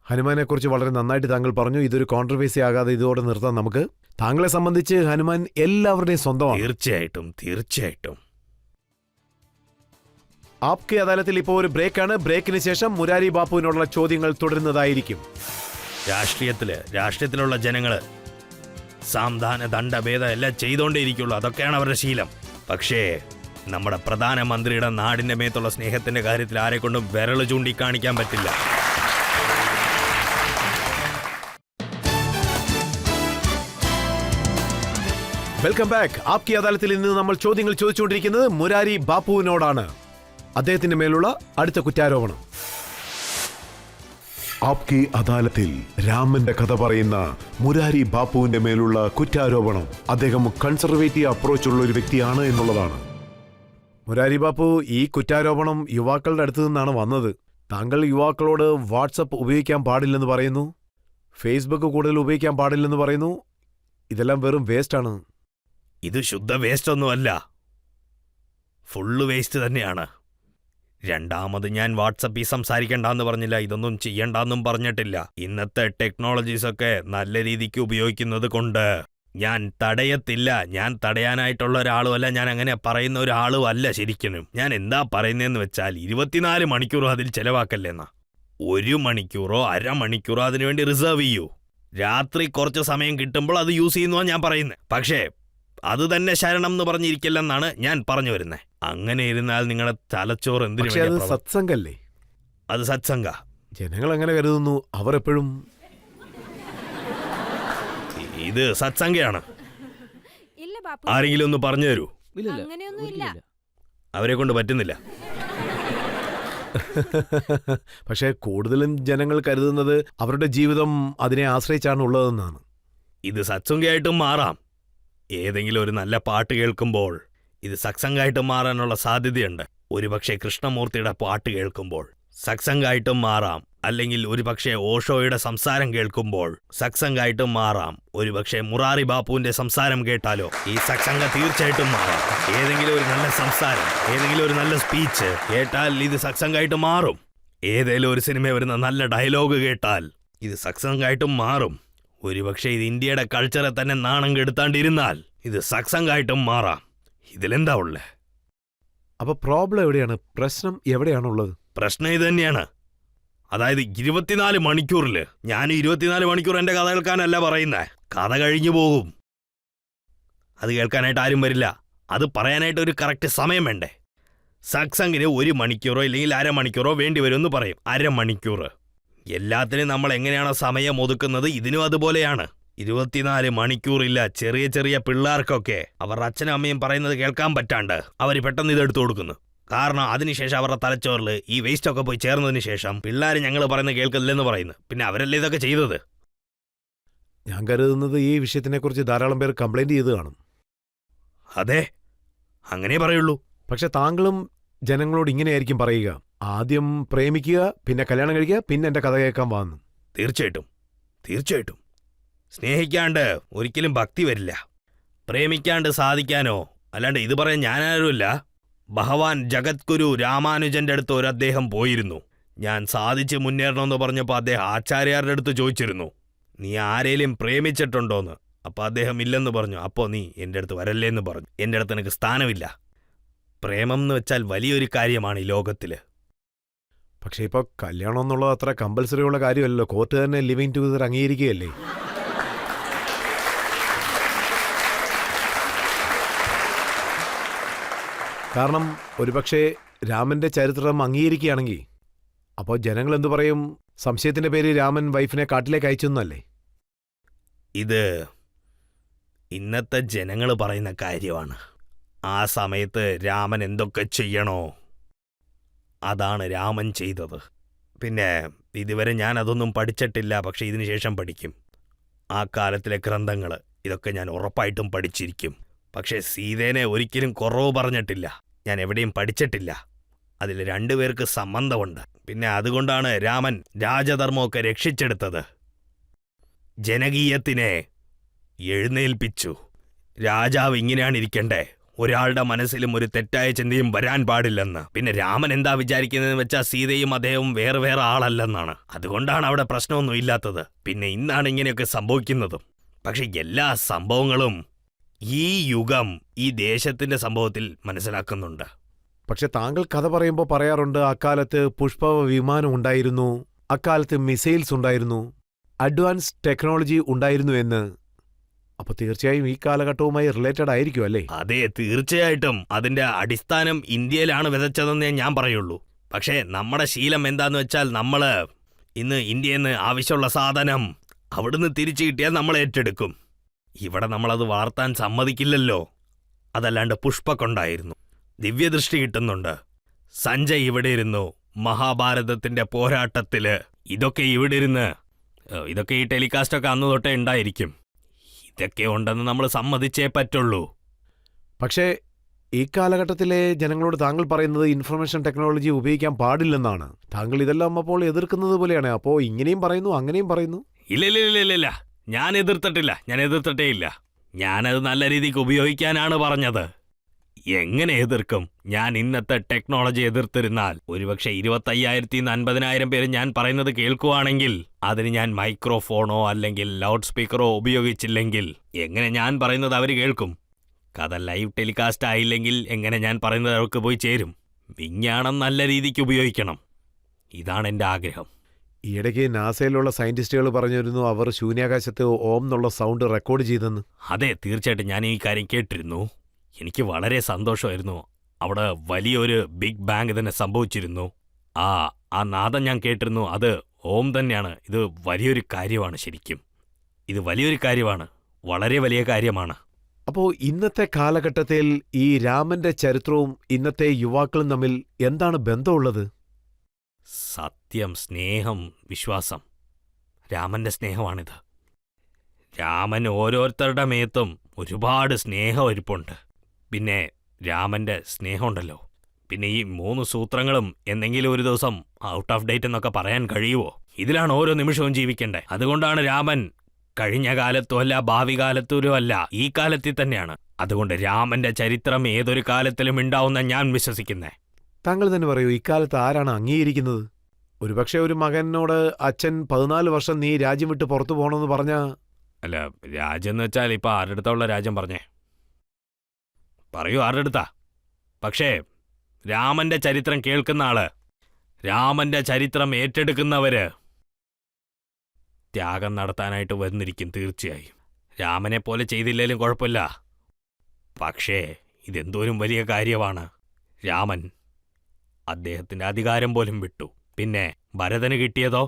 ഹനുമാനെ കുറിച്ച് വളരെ നന്നായിട്ട് താങ്കൾ പറഞ്ഞു. ഇതൊരു കോൺട്രവേഴ്സി ആകാതെ ഇതോടെ നിർത്താം നമുക്ക്. താങ്കളെ സംബന്ധിച്ച് ഹനുമാൻ എല്ലാവരുടെയും സ്വന്തമാണ്. തീർച്ചയായിട്ടും തീർച്ചയായിട്ടും. ആപ്കെ അദാലത്തിൽ ഇപ്പോൾ ഒരു ബ്രേക്കാണ്. ബ്രേക്കിന് ശേഷം മുരാരി ബാപ്പുവിനോടുള്ള ചോദ്യങ്ങൾ തുടരുന്നതായിരിക്കും. രാഷ്ട്രീയത്തിലുള്ള ജനങ്ങള് സാംധാന ദണ്ഡഭേദ എല്ലാം ചെയ്തോണ്ടേയിരിക്കുള്ളൂ. അതൊക്കെയാണ് അവരുടെ ശീലം. പക്ഷേ നമ്മുടെ പ്രധാനമന്ത്രിയുടെ നാടിന്റെ മേത്തുള്ള സ്നേഹത്തിന്റെ കാര്യത്തിൽ ആരെക്കൊണ്ടും വിരൽ ചൂണ്ടിക്കാണിക്കാൻ പറ്റില്ല. Welcome back. ആപ്കെ അദാലത്തിൽ ഇന്ന് നമ്മൾ ചോദ്യങ്ങൾ ചോദിച്ചുകൊണ്ടിരിക്കുന്നത് മുരാരി ബാപ്പുവിനോടാണ്. അദ്ദേഹത്തിന്റെ മേലുള്ള അടുത്ത കുറ്റാരോപണം. ആപ്കി അദാലത്തിൽ രാമന്റെ കഥ പറയുന്ന മുരാരി ബാപ്പുവിന്റെ മേലുള്ള കുറ്റാരോപണം അദ്ദേഹം കൺസർവേറ്റീവ് അപ്രോച്ചുള്ള ഒരു വ്യക്തിയാണ് എന്നുള്ളതാണ്. മുരാരി ബാപ്പു, ഈ കുറ്റാരോപണം യുവാക്കളുടെ അടുത്തു നിന്നാണ് വന്നത്. താങ്കൾ യുവാക്കളോട് വാട്സപ്പ് ഉപയോഗിക്കാൻ പാടില്ലെന്ന് പറയുന്നു, ഫേസ്ബുക്ക് കൂടുതൽ ഉപയോഗിക്കാൻ പാടില്ലെന്ന് പറയുന്നു. ഇതെല്ലാം വെറും വേസ്റ്റാണ്. ഇത് ശുദ്ധ വേസ്റ്റ് ഒന്നുമല്ല, ഫുള്ള് വേസ്റ്റ് തന്നെയാണ്. രണ്ടാമത് ഞാൻ വാട്സപ്പിൽ സംസാരിക്കണ്ടെന്ന് പറഞ്ഞില്ല, ഇതൊന്നും ചെയ്യണ്ടെന്നും പറഞ്ഞിട്ടില്ല. ഇന്നത്തെ ടെക്നോളജീസൊക്കെ നല്ല രീതിക്ക് ഉപയോഗിക്കുന്നത് കൊണ്ട് ഞാൻ തടയത്തില്ല. ഞാൻ തടയാനായിട്ടുള്ള ഒരാളുമല്ല, ഞാൻ അങ്ങനെ പറയുന്ന ഒരാളും അല്ല. ശരിക്കും ഞാൻ എന്താ പറയുന്നതെന്ന് വെച്ചാൽ 24 മണിക്കൂർ അതിൽ ചെലവാക്കല്ലേന്നാ. 1 മണിക്കൂറോ അരമണിക്കൂറോ അതിനുവേണ്ടി റിസർവ് ചെയ്യൂ. രാത്രി കുറച്ച് സമയം കിട്ടുമ്പോൾ അത് യൂസ് ചെയ്യുന്നതാണ് ഞാൻ പറയുന്നത്. പക്ഷേ അത് തന്നെ ശരണം എന്ന് പറഞ്ഞിരിക്കില്ലെന്നാണ് ഞാൻ പറഞ്ഞു വരുന്നത്. അങ്ങനെ ഇരുന്നാൽ നിങ്ങളുടെ തലച്ചോറ് എന്തിനു? അത് സത്സംഗല്ലേ? അത് സത്സംഗ. ജനങ്ങൾ എങ്ങനെ കരുതുന്നു? അവർ എപ്പോഴും ഇത് സത്സംഗയാണ്. ഇല്ല ബാപ്പു, ആരെങ്കിലും ഒന്ന് പറഞ്ഞു തരൂ. അങ്ങനെയൊന്നുമില്ല. അവരെ കൊണ്ട് പറ്റുന്നില്ല. പക്ഷേ കൂടുതലും ജനങ്ങൾ കരുതുന്നത് അവരുടെ ജീവിതം അതിനെ ആശ്രയിച്ചാണ് ഉള്ളതെന്നാണ്. ഇത് സത്സംഗയായിട്ടും മാറാം. ഏതെങ്കിലും ഒരു നല്ല പാട്ട് കേൾക്കുമ്പോൾ ഇത് സത്സംഗായിട്ടും മാറാനുള്ള സാധ്യതയുണ്ട്. ഒരുപക്ഷെ കൃഷ്ണമൂർത്തിയുടെ പാട്ട് കേൾക്കുമ്പോൾ സത്സംഗായിട്ടും മാറാം. അല്ലെങ്കിൽ ഒരുപക്ഷെ ഓഷോയുടെ സംസാരം കേൾക്കുമ്പോൾ സത്സംഗായിട്ടും മാറാം. ഒരുപക്ഷെ മുറാരി ബാപ്പുവിന്റെ സംസാരം കേട്ടാലോ ഈ സത്സംഗ തീർച്ചയായിട്ടും മാറാം. ഏതെങ്കിലും ഒരു നല്ല സംസാരം, ഏതെങ്കിലും ഒരു നല്ല സ്പീച്ച് കേട്ടാൽ ഇത് സത്സംഗായിട്ട് മാറും. ഏതെങ്കിലും ഒരു സിനിമ വരുന്ന നല്ല ഡയലോഗ് കേട്ടാൽ ഇത് സത്സംഗായിട്ടും മാറും. ഒരുപക്ഷെ ഇത് ഇന്ത്യയുടെ കൾച്ചറെ തന്നെ നാണം കെടുത്താണ്ടിരുന്നാൽ ഇത് സത്സംഗായിട്ടും മാറാം. ഇതിലെന്താ ഉള്ളേ? അപ്പൊ പ്രോബ്ലം എവിടെയാണ്? പ്രശ്നം എവിടെയാണുള്ളത്? പ്രശ്നം ഇത് തന്നെയാണ്. അതായത് 24 മണിക്കൂറിൽ ഞാൻ 24 മണിക്കൂർ എൻ്റെ കഥ കേൾക്കാനല്ല പറയുന്നേ. കഥ കഴിഞ്ഞു പോകും. അത് കേൾക്കാനായിട്ട് ആരും വരില്ല. അത് പറയാനായിട്ട് ഒരു കറക്റ്റ് സമയം വേണ്ടേ? സത്സംഗിന് 1 മണിക്കൂറോ ഇല്ലെങ്കിൽ അരമണിക്കൂറോ വേണ്ടി വരുമെന്ന് പറയും. അരമണിക്കൂർ. എല്ലാത്തിനും നമ്മൾ എങ്ങനെയാണോ സമയം ഒതുക്കുന്നത്, ഇതിനും അതുപോലെയാണ്. 24 മണിക്കൂറില്ല. ചെറിയ ചെറിയ പിള്ളേർക്കൊക്കെ അവർ അച്ഛനും അമ്മയും പറയുന്നത് കേൾക്കാൻ പറ്റാണ്ട് അവർ പെട്ടെന്ന് ഇതെടുത്തു കൊടുക്കുന്നു. കാരണം അതിനുശേഷം അവരുടെ തലച്ചോറിൽ ഈ വേസ്റ്റൊക്കെ പോയി ചേർന്നതിന് ശേഷം പിള്ളേർ ഞങ്ങൾ പറയുന്നത് കേൾക്കില്ലെന്ന് പറയുന്നു. പിന്നെ അവരല്ലേ ഇതൊക്കെ ചെയ്തത്? ഞാൻ കരുതുന്നത് ഈ വിഷയത്തിനെക്കുറിച്ച് ധാരാളം പേർ കംപ്ലൈന്റ് ചെയ്ത് കാണും. അതെ, അങ്ങനെ പറയുള്ളൂ. പക്ഷെ താങ്കളും ജനങ്ങളോട് ഇങ്ങനെയായിരിക്കും പറയുക: ആദ്യം പ്രേമിക്കുക, പിന്നെ കല്യാണം കഴിക്കുക, പിന്നെ എന്റെ കഥ കേൾക്കാൻ വന്നു. തീർച്ചയായിട്ടും തീർച്ചയായിട്ടും. സ്നേഹിക്കാണ്ട് ഒരിക്കലും ഭക്തി വരില്ല. പ്രേമിക്കാണ്ട് സാധിക്കാനോ അല്ലാണ്ട് ഇത് പറയാൻ ഞാനാരുമില്ല. ഭഗവാൻ ജഗദ്ഗുരു രാമാനുജന്റെ അടുത്ത് ഒരു അദ്ദേഹം പോയിരുന്നു. ഞാൻ സാധിച്ച് മുന്നേറണമെന്ന് പറഞ്ഞപ്പോൾ അദ്ദേഹം ആചാര്യാരുടെ അടുത്ത് ചോദിച്ചിരുന്നു, നീ ആരേലും പ്രേമിച്ചിട്ടുണ്ടോന്ന്. അപ്പോൾ അദ്ദേഹം ഇല്ലെന്ന് പറഞ്ഞു. അപ്പോൾ നീ എൻ്റെ അടുത്ത് വരല്ലേന്ന് പറഞ്ഞു. എൻ്റെ അടുത്ത് എനിക്ക് സ്ഥാനമില്ല. പ്രേമം എന്ന് വെച്ചാൽ വലിയൊരു കാര്യമാണ് ഈ ലോകത്തിൽ. പക്ഷെ ഇപ്പൊ കല്യാണം എന്നുള്ളത് അത്ര കമ്പൽസറി ഉള്ള കാര്യമല്ലല്ലോ. കോർട്ട് തന്നെ ലിവിങ് ടുഗദർ അംഗീകരിക്കുകയല്ലേ? കാരണം ഒരുപക്ഷെ രാമന്റെ ചരിത്രം അംഗീകരിക്കുകയാണെങ്കിൽ അപ്പോൾ ജനങ്ങൾ എന്തു പറയും? സംശയത്തിന്റെ പേര് രാമൻ വൈഫിനെ കാട്ടിലേക്ക് അയച്ചെന്നല്ലേ? ഇത് ഇന്നത്തെ ജനങ്ങൾ പറയുന്ന കാര്യമാണ്. ആ സമയത്ത് രാമൻ എന്തൊക്കെ ചെയ്യണോ അതാണ് രാമൻ ചെയ്തത്. പിന്നെ ഇതുവരെ ഞാൻ അതൊന്നും പഠിച്ചിട്ടില്ല. പക്ഷെ ഇതിനു ശേഷം പഠിക്കും. ആ കാലത്തിലെ ഗ്രന്ഥങ്ങൾ ഇതൊക്കെ ഞാൻ ഉറപ്പായിട്ടും പഠിച്ചിരിക്കും. പക്ഷേ സീതേനെ ഒരിക്കലും കുറവ് പറഞ്ഞിട്ടില്ല. ഞാൻ എവിടെയും പഠിച്ചിട്ടില്ല. അതിൽ 2 പേർക്ക് സംബന്ധമുണ്ട്. പിന്നെ അതുകൊണ്ടാണ് രാമൻ രാജധർമ്മമൊക്കെ രക്ഷിച്ചെടുത്തത്. ജനകീയത്തിനെ എഴുന്നേൽപ്പിച്ചു. രാജാവ് ഇങ്ങനെയാണ് ഇരിക്കണ്ടേ, ഒരാളുടെ മനസ്സിലും ഒരു തെറ്റായ ചിന്തയും വരാൻ പാടില്ലെന്ന്. പിന്നെ രാമൻ എന്താ വിചാരിക്കുന്നതെന്ന് വെച്ചാൽ സീതയും അദ്ദേഹവും വേറെ വേറെ ആളല്ലെന്നാണ്. അതുകൊണ്ടാണ് അവിടെ പ്രശ്നമൊന്നും ഇല്ലാത്തത്. പിന്നെ ഇന്നാണ് ഇങ്ങനെയൊക്കെ സംഭവിക്കുന്നതും. പക്ഷെ എല്ലാ സംഭവങ്ങളും ഈ യുഗം ഈ ദേശത്തിന്റെ സംഭവത്തിൽ മനസ്സിലാക്കുന്നുണ്ട്. പക്ഷെ താങ്കൾ കഥ പറയുമ്പോൾ പറയാറുണ്ട് അക്കാലത്ത് പുഷ്പ വിമാനം ഉണ്ടായിരുന്നു, അക്കാലത്ത് മിസൈൽസ് ഉണ്ടായിരുന്നു, അഡ്വാൻസ് ടെക്നോളജി ഉണ്ടായിരുന്നു എന്ന്. അപ്പൊ തീർച്ചയായും ഈ കാലഘട്ടവുമായി റിലേറ്റഡ് ആയിരിക്കും അല്ലേ? അതെ, തീർച്ചയായിട്ടും അതിന്റെ അടിസ്ഥാനം ഇന്ത്യയിലാണ് വിതച്ചതെന്നേ ഞാൻ പറയുള്ളൂ. പക്ഷേ നമ്മുടെ ശീലം എന്താന്ന് വെച്ചാൽ നമ്മള് ഇന്ന് ഇന്ത്യയിൽ നിന്ന് ആവശ്യമുള്ള സാധനം അവിടുന്ന് തിരിച്ചു കിട്ടിയാൽ നമ്മൾ ഏറ്റെടുക്കും. ഇവിടെ നമ്മളത് വളർത്താൻ സമ്മതിക്കില്ലല്ലോ. അതല്ലാണ്ട് പുഷ്പക്കൊണ്ടായിരുന്നു, ദിവ്യദൃഷ്ടി കിട്ടുന്നുണ്ട്. സഞ്ജയ് ഇവിടെ ഇരുന്നു മഹാഭാരതത്തിന്റെ പോരാട്ടത്തില്. ഇതൊക്കെ ഇവിടെ ഇരുന്ന് ഇതൊക്കെ ഈ ടെലികാസ്റ്റൊക്കെ അന്ന് തൊട്ടേ ഉണ്ടായിരിക്കും. ഇതൊക്കെ ഉണ്ടെന്ന് നമ്മൾ സമ്മതിച്ചേ പറ്റുള്ളൂ. പക്ഷേ ഈ കാലഘട്ടത്തിലെ ജനങ്ങളോട് താങ്കൾ പറയുന്നത് ഇൻഫർമേഷൻ ടെക്നോളജി ഉപയോഗിക്കാൻ പാടില്ലെന്നാണ്. താങ്കൾ ഇതെല്ലാം അപ്പോൾ എതിർക്കുന്നത് പോലെയാണ്. അപ്പോൾ ഇങ്ങനെയും പറയുന്നു അങ്ങനെയും പറയുന്നു. ഇല്ല, ഞാൻ എതിർത്തിട്ടേ ഇല്ല. ഞാനത് നല്ല രീതിക്ക് ഉപയോഗിക്കാനാണ് പറഞ്ഞത്. എങ്ങനെ എതിർക്കും? ഞാൻ ഇന്നത്തെ ടെക്നോളജി എതിർത്തിരുന്നാൽ ഒരുപക്ഷെ 25,000 50,000 പേര് ഞാൻ പറയുന്നത് കേൾക്കുവാണെങ്കിൽ അതിന് ഞാൻ മൈക്രോഫോണോ അല്ലെങ്കിൽ ലൗഡ് സ്പീക്കറോ ഉപയോഗിച്ചില്ലെങ്കിൽ എങ്ങനെ ഞാൻ പറയുന്നത് അവർ കേൾക്കും? കഥ ലൈവ് ടെലികാസ്റ്റ് ആയില്ലെങ്കിൽ എങ്ങനെ ഞാൻ പറയുന്നത് അവർക്ക് പോയി ചേരും? വിജ്ഞാനം നല്ല രീതിക്ക് ഉപയോഗിക്കണം. ഇതാണ് എൻ്റെ ആഗ്രഹം. ഈയിടയ്ക്ക് നാസയിലുള്ള സയന്റിസ്റ്റുകൾ പറഞ്ഞിരുന്നു അവർ ശൂന്യാകാശത്ത് ഓം എന്നുള്ള സൗണ്ട് റെക്കോർഡ് ചെയ്തെന്ന്. അതെ, തീർച്ചയായിട്ടും ഞാൻ ഈ കാര്യം കേട്ടിരുന്നു. എനിക്ക് വളരെ സന്തോഷമായിരുന്നു. അവിടെ വലിയൊരു ബിഗ് ബാങ് തന്നെ സംഭവിച്ചിരുന്നു. ആ നാദം ഞാൻ കേട്ടിരുന്നു. അത് ഓം തന്നെയാണ്. ഇത് വലിയൊരു കാര്യമാണ്. ശരിക്കും ഇത് വലിയൊരു കാര്യമാണ്, വളരെ വലിയ കാര്യമാണ്. അപ്പോൾ ഇന്നത്തെ കാലഘട്ടത്തിൽ ഈ രാമന്റെ ചരിത്രവും ഇന്നത്തെ യുവാക്കളും തമ്മിൽ എന്താണ് ബന്ധമുള്ളത്? സത്യം, സ്നേഹം, വിശ്വാസം. രാമന്റെ സ്നേഹമാണിത്. രാമൻ ഓരോരുത്തരുടെ മേത്തും ഒരുപാട് സ്നേഹം ഇരിപ്പുണ്ട്. പിന്നെ രാമന്റെ സ്നേഹമുണ്ടല്ലോ. പിന്നെ ഈ 3 സൂത്രങ്ങളും എന്തെങ്കിലും ഒരു ദിവസം ഔട്ട് ഓഫ് ഡേറ്റ് എന്നൊക്കെ പറയാൻ കഴിയുമോ? ഇതിലാണ് ഓരോ നിമിഷവും ജീവിക്കേണ്ടത്. അതുകൊണ്ടാണ് രാമൻ കഴിഞ്ഞ കാലത്തുമല്ല ഭാവി കാലത്തുമല്ല, ഈ കാലത്തിൽ തന്നെയാണ്. അതുകൊണ്ട് രാമന്റെ ചരിത്രം ഏതൊരു കാലത്തിലും ഉണ്ടാവുന്ന ഞാൻ വിശ്വസിക്കുന്നേ. താങ്കൾ തന്നെ പറയൂ, ഇക്കാലത്ത് ആരാണ് അംഗീകരിക്കുന്നത്? ഒരുപക്ഷെ ഒരു മകനോട് അച്ഛൻ 14 വർഷം നീ രാജ്യം വിട്ട് പുറത്തു പോകണമെന്ന് പറഞ്ഞ... അല്ല, രാജ്യം എന്ന് വെച്ചാൽ ഇപ്പൊ ആരുടെടുത്തുള്ള രാജ്യം പറഞ്ഞേ? പറയൂ, ആരുടെടുത്താ? പക്ഷേ രാമന്റെ ചരിത്രം കേൾക്കുന്ന ആള്, രാമന്റെ ചരിത്രം ഏറ്റെടുക്കുന്നവര് ത്യാഗം നടത്താനായിട്ട് വന്നിരിക്കും. തീർച്ചയായും രാമനെ പോലെ ചെയ്തില്ലേലും കുഴപ്പമില്ല. പക്ഷേ ഇതെന്തോരും വലിയ കാര്യമാണ്. രാമൻ അദ്ദേഹത്തിന്റെ അധികാരം പോലും വിട്ടു. പിന്നെ ഭരതന് കിട്ടിയതോ?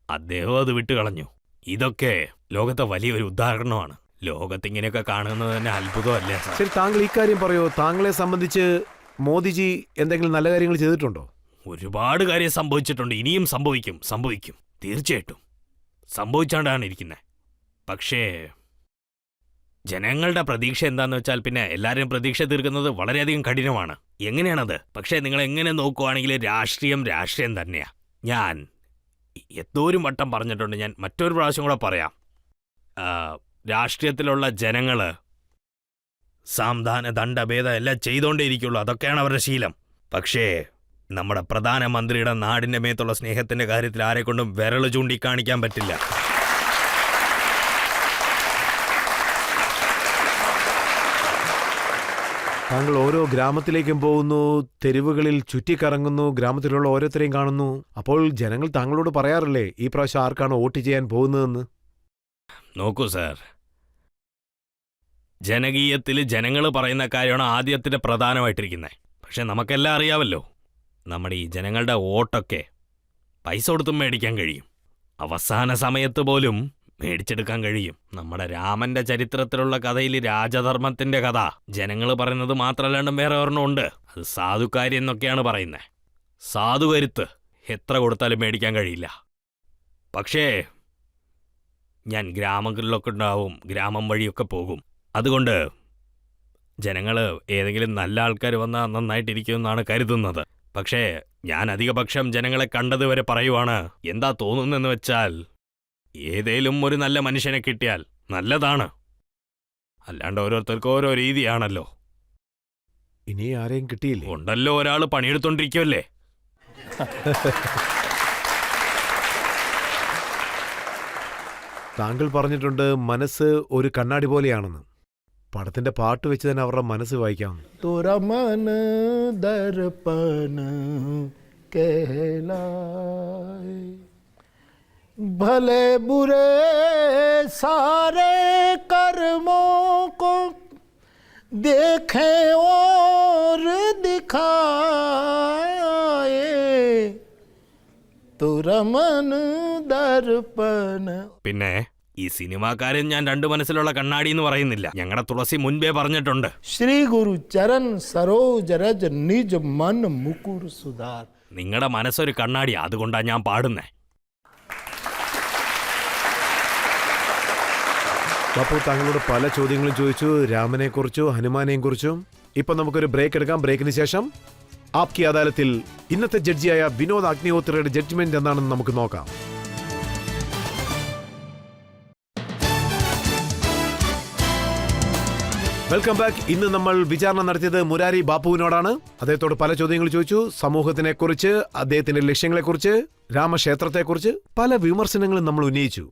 അദ്ദേഹം അത് വിട്ടുകളഞ്ഞു. ഇതൊക്കെ ലോകത്തെ വലിയൊരു ഉദാഹരണമാണ്. ലോകത്തിങ്ങനെയൊക്കെ കാണുന്നത് തന്നെ അത്ഭുതമല്ലേ? ശരി, താങ്കൾ ഇക്കാര്യം പറയോ? താങ്കളെ സംബന്ധിച്ച് മോദിജി എന്തെങ്കിലും നല്ല കാര്യങ്ങൾ ചെയ്തിട്ടുണ്ടോ? ഒരുപാട് കാര്യം സംഭവിച്ചിട്ടുണ്ട്. ഇനിയും സംഭവിക്കും. തീർച്ചയായിട്ടും സംഭവിച്ചാണ്ടാണ് ഇരിക്കുന്നത്. പക്ഷേ ജനങ്ങളുടെ പ്രതീക്ഷ എന്താന്ന് വെച്ചാൽ പിന്നെ എല്ലാവരും പ്രതീക്ഷ തീർക്കുന്നത് വളരെയധികം കഠിനമാണ്. എങ്ങനെയാണത്? പക്ഷേ നിങ്ങൾ എങ്ങനെ നോക്കുവാണെങ്കിൽ രാഷ്ട്രീയം തന്നെയാ. ഞാൻ എന്തോരും വട്ടം പറഞ്ഞിട്ടുണ്ട്. ഞാൻ മറ്റൊരു പ്രാവശ്യം കൂടെ പറയാം. രാഷ്ട്രീയത്തിലുള്ള ജനങ്ങള് സാംധാന ദണ്ഡഭേദം എല്ലാം ചെയ്തോണ്ടേയിരിക്കുള്ളൂ. അതൊക്കെയാണ് അവരുടെ ശീലം. പക്ഷേ നമ്മുടെ പ്രധാനമന്ത്രിയുടെ നാടിന്റെ മേത്തുള്ള സ്നേഹത്തിന്റെ കാര്യത്തിൽ ആരെക്കൊണ്ടും വിരൽ ചൂണ്ടിക്കാണിക്കാൻ പറ്റില്ല. താങ്കൾ ഓരോ ഗ്രാമത്തിലേക്കും പോകുന്നു, തെരുവുകളിൽ ചുറ്റിക്കറങ്ങുന്നു, ഗ്രാമത്തിലുള്ള ഓരോരുത്തരെയും കാണുന്നു. അപ്പോൾ ജനങ്ങൾ താങ്കളോട് പറയാറില്ലേ ഈ പ്രാവശ്യം ആർക്കാണ് വോട്ട് ചെയ്യാൻ പോകുന്നതെന്ന്? നോക്കൂ സാർ, ജനകീയത്തിൽ ജനങ്ങൾ പറയുന്ന കാര്യമാണ് ആദ്യത്തിന് പ്രധാനമായിട്ടിരിക്കുന്നത്. പക്ഷെ നമുക്കെല്ലാം അറിയാമല്ലോ, നമ്മുടെ ഈ ജനങ്ങളുടെ വോട്ടൊക്കെ പൈസ കൊടുത്തും മേടിക്കാൻ കഴിയും. അവസാന സമയത്ത് പോലും മേടിച്ചെടുക്കാൻ കഴിയും. നമ്മുടെ രാമന്റെ ചരിത്രത്തിലുള്ള കഥയിൽ രാജധർമ്മത്തിന്റെ കഥ ജനങ്ങൾ പറയുന്നത് മാത്രമല്ലാണ്ടും വേറെ ഒരെണ്ണമുണ്ട്. അത് സാധുക്കാരി എന്നൊക്കെയാണ് പറയുന്നത്. സാധുകരുത്ത് എത്ര കൊടുത്താലും മേടിക്കാൻ കഴിയില്ല. പക്ഷേ ഞാൻ ഗ്രാമങ്ങളിലൊക്കെ ഉണ്ടാവും, ഗ്രാമം വഴിയൊക്കെ പോകും. അതുകൊണ്ട് ജനങ്ങൾ ഏതെങ്കിലും നല്ല ആൾക്കാർ വന്നാൽ നന്നായിട്ടിരിക്കുമെന്നാണ് കരുതുന്നത്. പക്ഷേ ഞാൻ അധികപക്ഷം ജനങ്ങളെ കണ്ടതുവരെ പറയുവാണ്, എന്താ തോന്നുന്നെന്ന് വെച്ചാൽ ഏതേലും ഒരു നല്ല മനുഷ്യനെ കിട്ടിയാൽ നല്ലതാണ്. അല്ലാണ്ട് ഓരോരുത്തർക്കും ഓരോ രീതിയാണല്ലോ. ഇനി ആരെയും കിട്ടിയില്ലേ? ഉണ്ടല്ലോ, ഒരാൾ പണിയെടുത്തോണ്ടിരിക്കുമല്ലേ. താങ്കൾ പറഞ്ഞിട്ടുണ്ട് മനസ്സ് ഒരു കണ്ണാടി പോലെയാണെന്ന്. പടത്തിന്റെ പാട്ട് വെച്ച് തന്നെ അവരുടെ മനസ്സ് വായിക്കാം. तोरा मन दर्पण कहलाए, भले बुरे सारे कर्मों को देखे और दिखाए, तोरा मन दर्पण. പിന്നെ ഈ സിനിമാക്കാരൻ ഞാൻ രണ്ടു മനസ്സിലുള്ള കണ്ണാടി എന്ന് പറയുന്നില്ല. ഞങ്ങളുടെ തുളസി മുൻപേ പറഞ്ഞിട്ടുണ്ട്. श्री गुरु चरण सरोज रज निज मन मुकुर सुधार. നിങ്ങളുടെ മനസ്സൊരു കണ്ണാടി, അതുകൊണ്ടാ ഞാൻ പാടുന്നേ. ബാപ്പു താങ്കളോട് പല ചോദ്യങ്ങളും ചോദിച്ചു, രാമനെ കുറിച്ചും ഹനുമാനെയും കുറിച്ചും. ഇപ്പൊ നമുക്കൊരു ബ്രേക്ക് എടുക്കാം. ബ്രേക്കിന് ശേഷം ആപ്കി അദാലത്തിൽ ഇന്നത്തെ ജഡ്ജിയായ വിനോദ് അഗ്നിഹോത്രിയുടെ ജഡ്ജ്മെന്റ് എന്താണെന്ന് നമുക്ക് നോക്കാം. Welcome back. ഇന്ന് നമ്മൾ വിചാരണ നടത്തിയത് മുരാരി ബാപ്പുവിനോടാണ്. അദ്ദേഹത്തോട് പല ചോദ്യങ്ങൾ ചോദിച്ചു. സമൂഹത്തിനെ കുറിച്ച്, അദ്ദേഹത്തിന്റെ ലക്ഷ്യങ്ങളെക്കുറിച്ച്, രാമക്ഷേത്രത്തെക്കുറിച്ച് പല വിമർശനങ്ങളും നമ്മൾ ഉന്നയിച്ചു.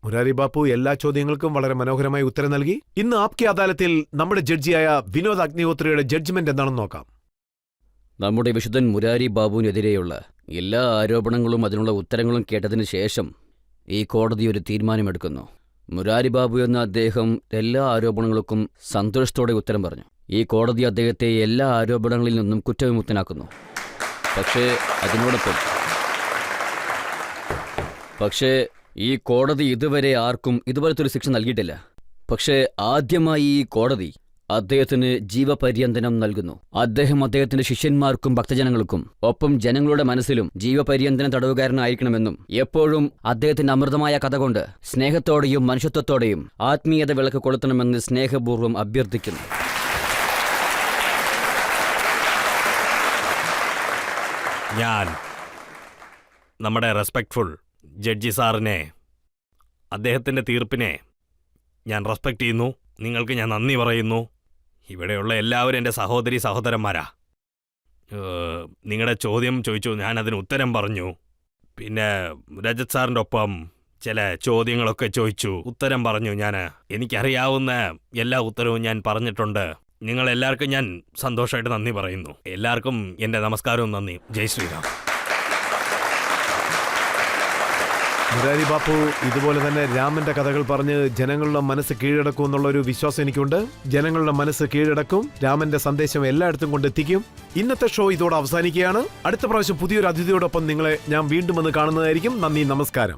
മുരാരി ബാപ്പു എല്ലാ ചോദ്യങ്ങൾക്കും വളരെ മനോഹരമായി ഉത്തരം നൽകി. ഇന്ന് ആപ്കി അദാലത്തിൽ നമ്മുടെ ജഡ്ജിയായ വിനോദ് അഗ്നിഹോത്രിയുടെ ജഡ്ജ്മെന്റ് എന്താണെന്ന് നോക്കാം. നമ്മുടെ വിശുദ്ധൻ മുരാരി ബാബുവിനെതിരെയുള്ള എല്ലാ ആരോപണങ്ങളും അതിനുള്ള ഉത്തരങ്ങളും കേട്ടതിന് ശേഷം ഈ കോടതി ഒരു തീരുമാനമെടുക്കുന്നു. മുരാരി ബാബു എന്ന അദ്ദേഹം എല്ലാ ആരോപണങ്ങൾക്കും സന്തോഷത്തോടെ ഉത്തരം പറഞ്ഞു. ഈ കോടതി അദ്ദേഹത്തെ എല്ലാ ആരോപണങ്ങളിൽ നിന്നും കുറ്റവിമുക്തനാക്കുന്നു. പക്ഷേ ഈ കോടതി ഇതുവരെ ആർക്കും ഇതുപോലത്തെ ഒരു ശിക്ഷ നൽകിയിട്ടില്ല. പക്ഷേ ആദ്യമായി ഈ കോടതി അദ്ദേഹത്തിന് ജീവപര്യന്തനം നൽകുന്നു. അദ്ദേഹം അദ്ദേഹത്തിന്റെ ശിഷ്യന്മാർക്കും ഭക്തജനങ്ങൾക്കും ഒപ്പം ജനങ്ങളുടെ മനസ്സിലും ജീവപര്യന്തനം തടവുകാരനായിരിക്കണമെന്നും എപ്പോഴും അദ്ദേഹത്തിന്റെ അമൃതമായ കഥ കൊണ്ട് സ്നേഹത്തോടെയും മനുഷ്യത്വത്തോടെയും ആത്മീയത വിളക്ക് കൊളുത്തണമെന്ന് സ്നേഹപൂർവ്വം അഭ്യർത്ഥിക്കുന്നു. ഞാൻ നമ്മുടെ റെസ്പെക്ട്ഫുൾ ജഡ്ജി സാറിനെ, അദ്ദേഹത്തിൻ്റെ തീർപ്പിനെ ഞാൻ റെസ്പെക്റ്റ് ചെയ്യുന്നു. നിങ്ങൾക്ക് ഞാൻ നന്ദി പറയുന്നു. ഇവിടെയുള്ള എല്ലാവരും എൻ്റെ സഹോദരി സഹോദരന്മാരാ. നിങ്ങളുടെ ചോദ്യം ചോദിച്ചു, ഞാനതിന് ഉത്തരം പറഞ്ഞു. പിന്നെ രജത് സാറിൻ്റെ ഒപ്പം ചില ചോദ്യങ്ങളൊക്കെ ചോദിച്ചു, ഉത്തരം പറഞ്ഞു. എനിക്കറിയാവുന്ന എല്ലാ ഉത്തരവും ഞാൻ പറഞ്ഞിട്ടുണ്ട്. നിങ്ങളെല്ലാവർക്കും ഞാൻ സന്തോഷമായിട്ട് നന്ദി പറയുന്നു. എല്ലാവർക്കും എൻ്റെ നമസ്കാരവും നന്ദി. ജയ് ശ്രീറാം. മുരാരി ബാപ്പു ഇതുപോലെ തന്നെ രാമന്റെ കഥകൾ പറഞ്ഞ് ജനങ്ങളുടെ മനസ്സ് കീഴടക്കും എന്നുള്ള ഒരു വിശ്വാസം എനിക്കുണ്ട്. ജനങ്ങളുടെ മനസ്സ് കീഴടക്കും. രാമന്റെ സന്ദേശം എല്ലായിടത്തും കൊണ്ടെത്തിക്കും. ഇന്നത്തെ ഷോ ഇതോടെ അവസാനിക്കുകയാണ്. അടുത്ത പ്രാവശ്യം പുതിയൊരു അതിഥിയോടൊപ്പം നിങ്ങളെ ഞാൻ വീണ്ടും വന്ന് കാണുന്നതായിരിക്കും. നന്ദി, നമസ്കാരം.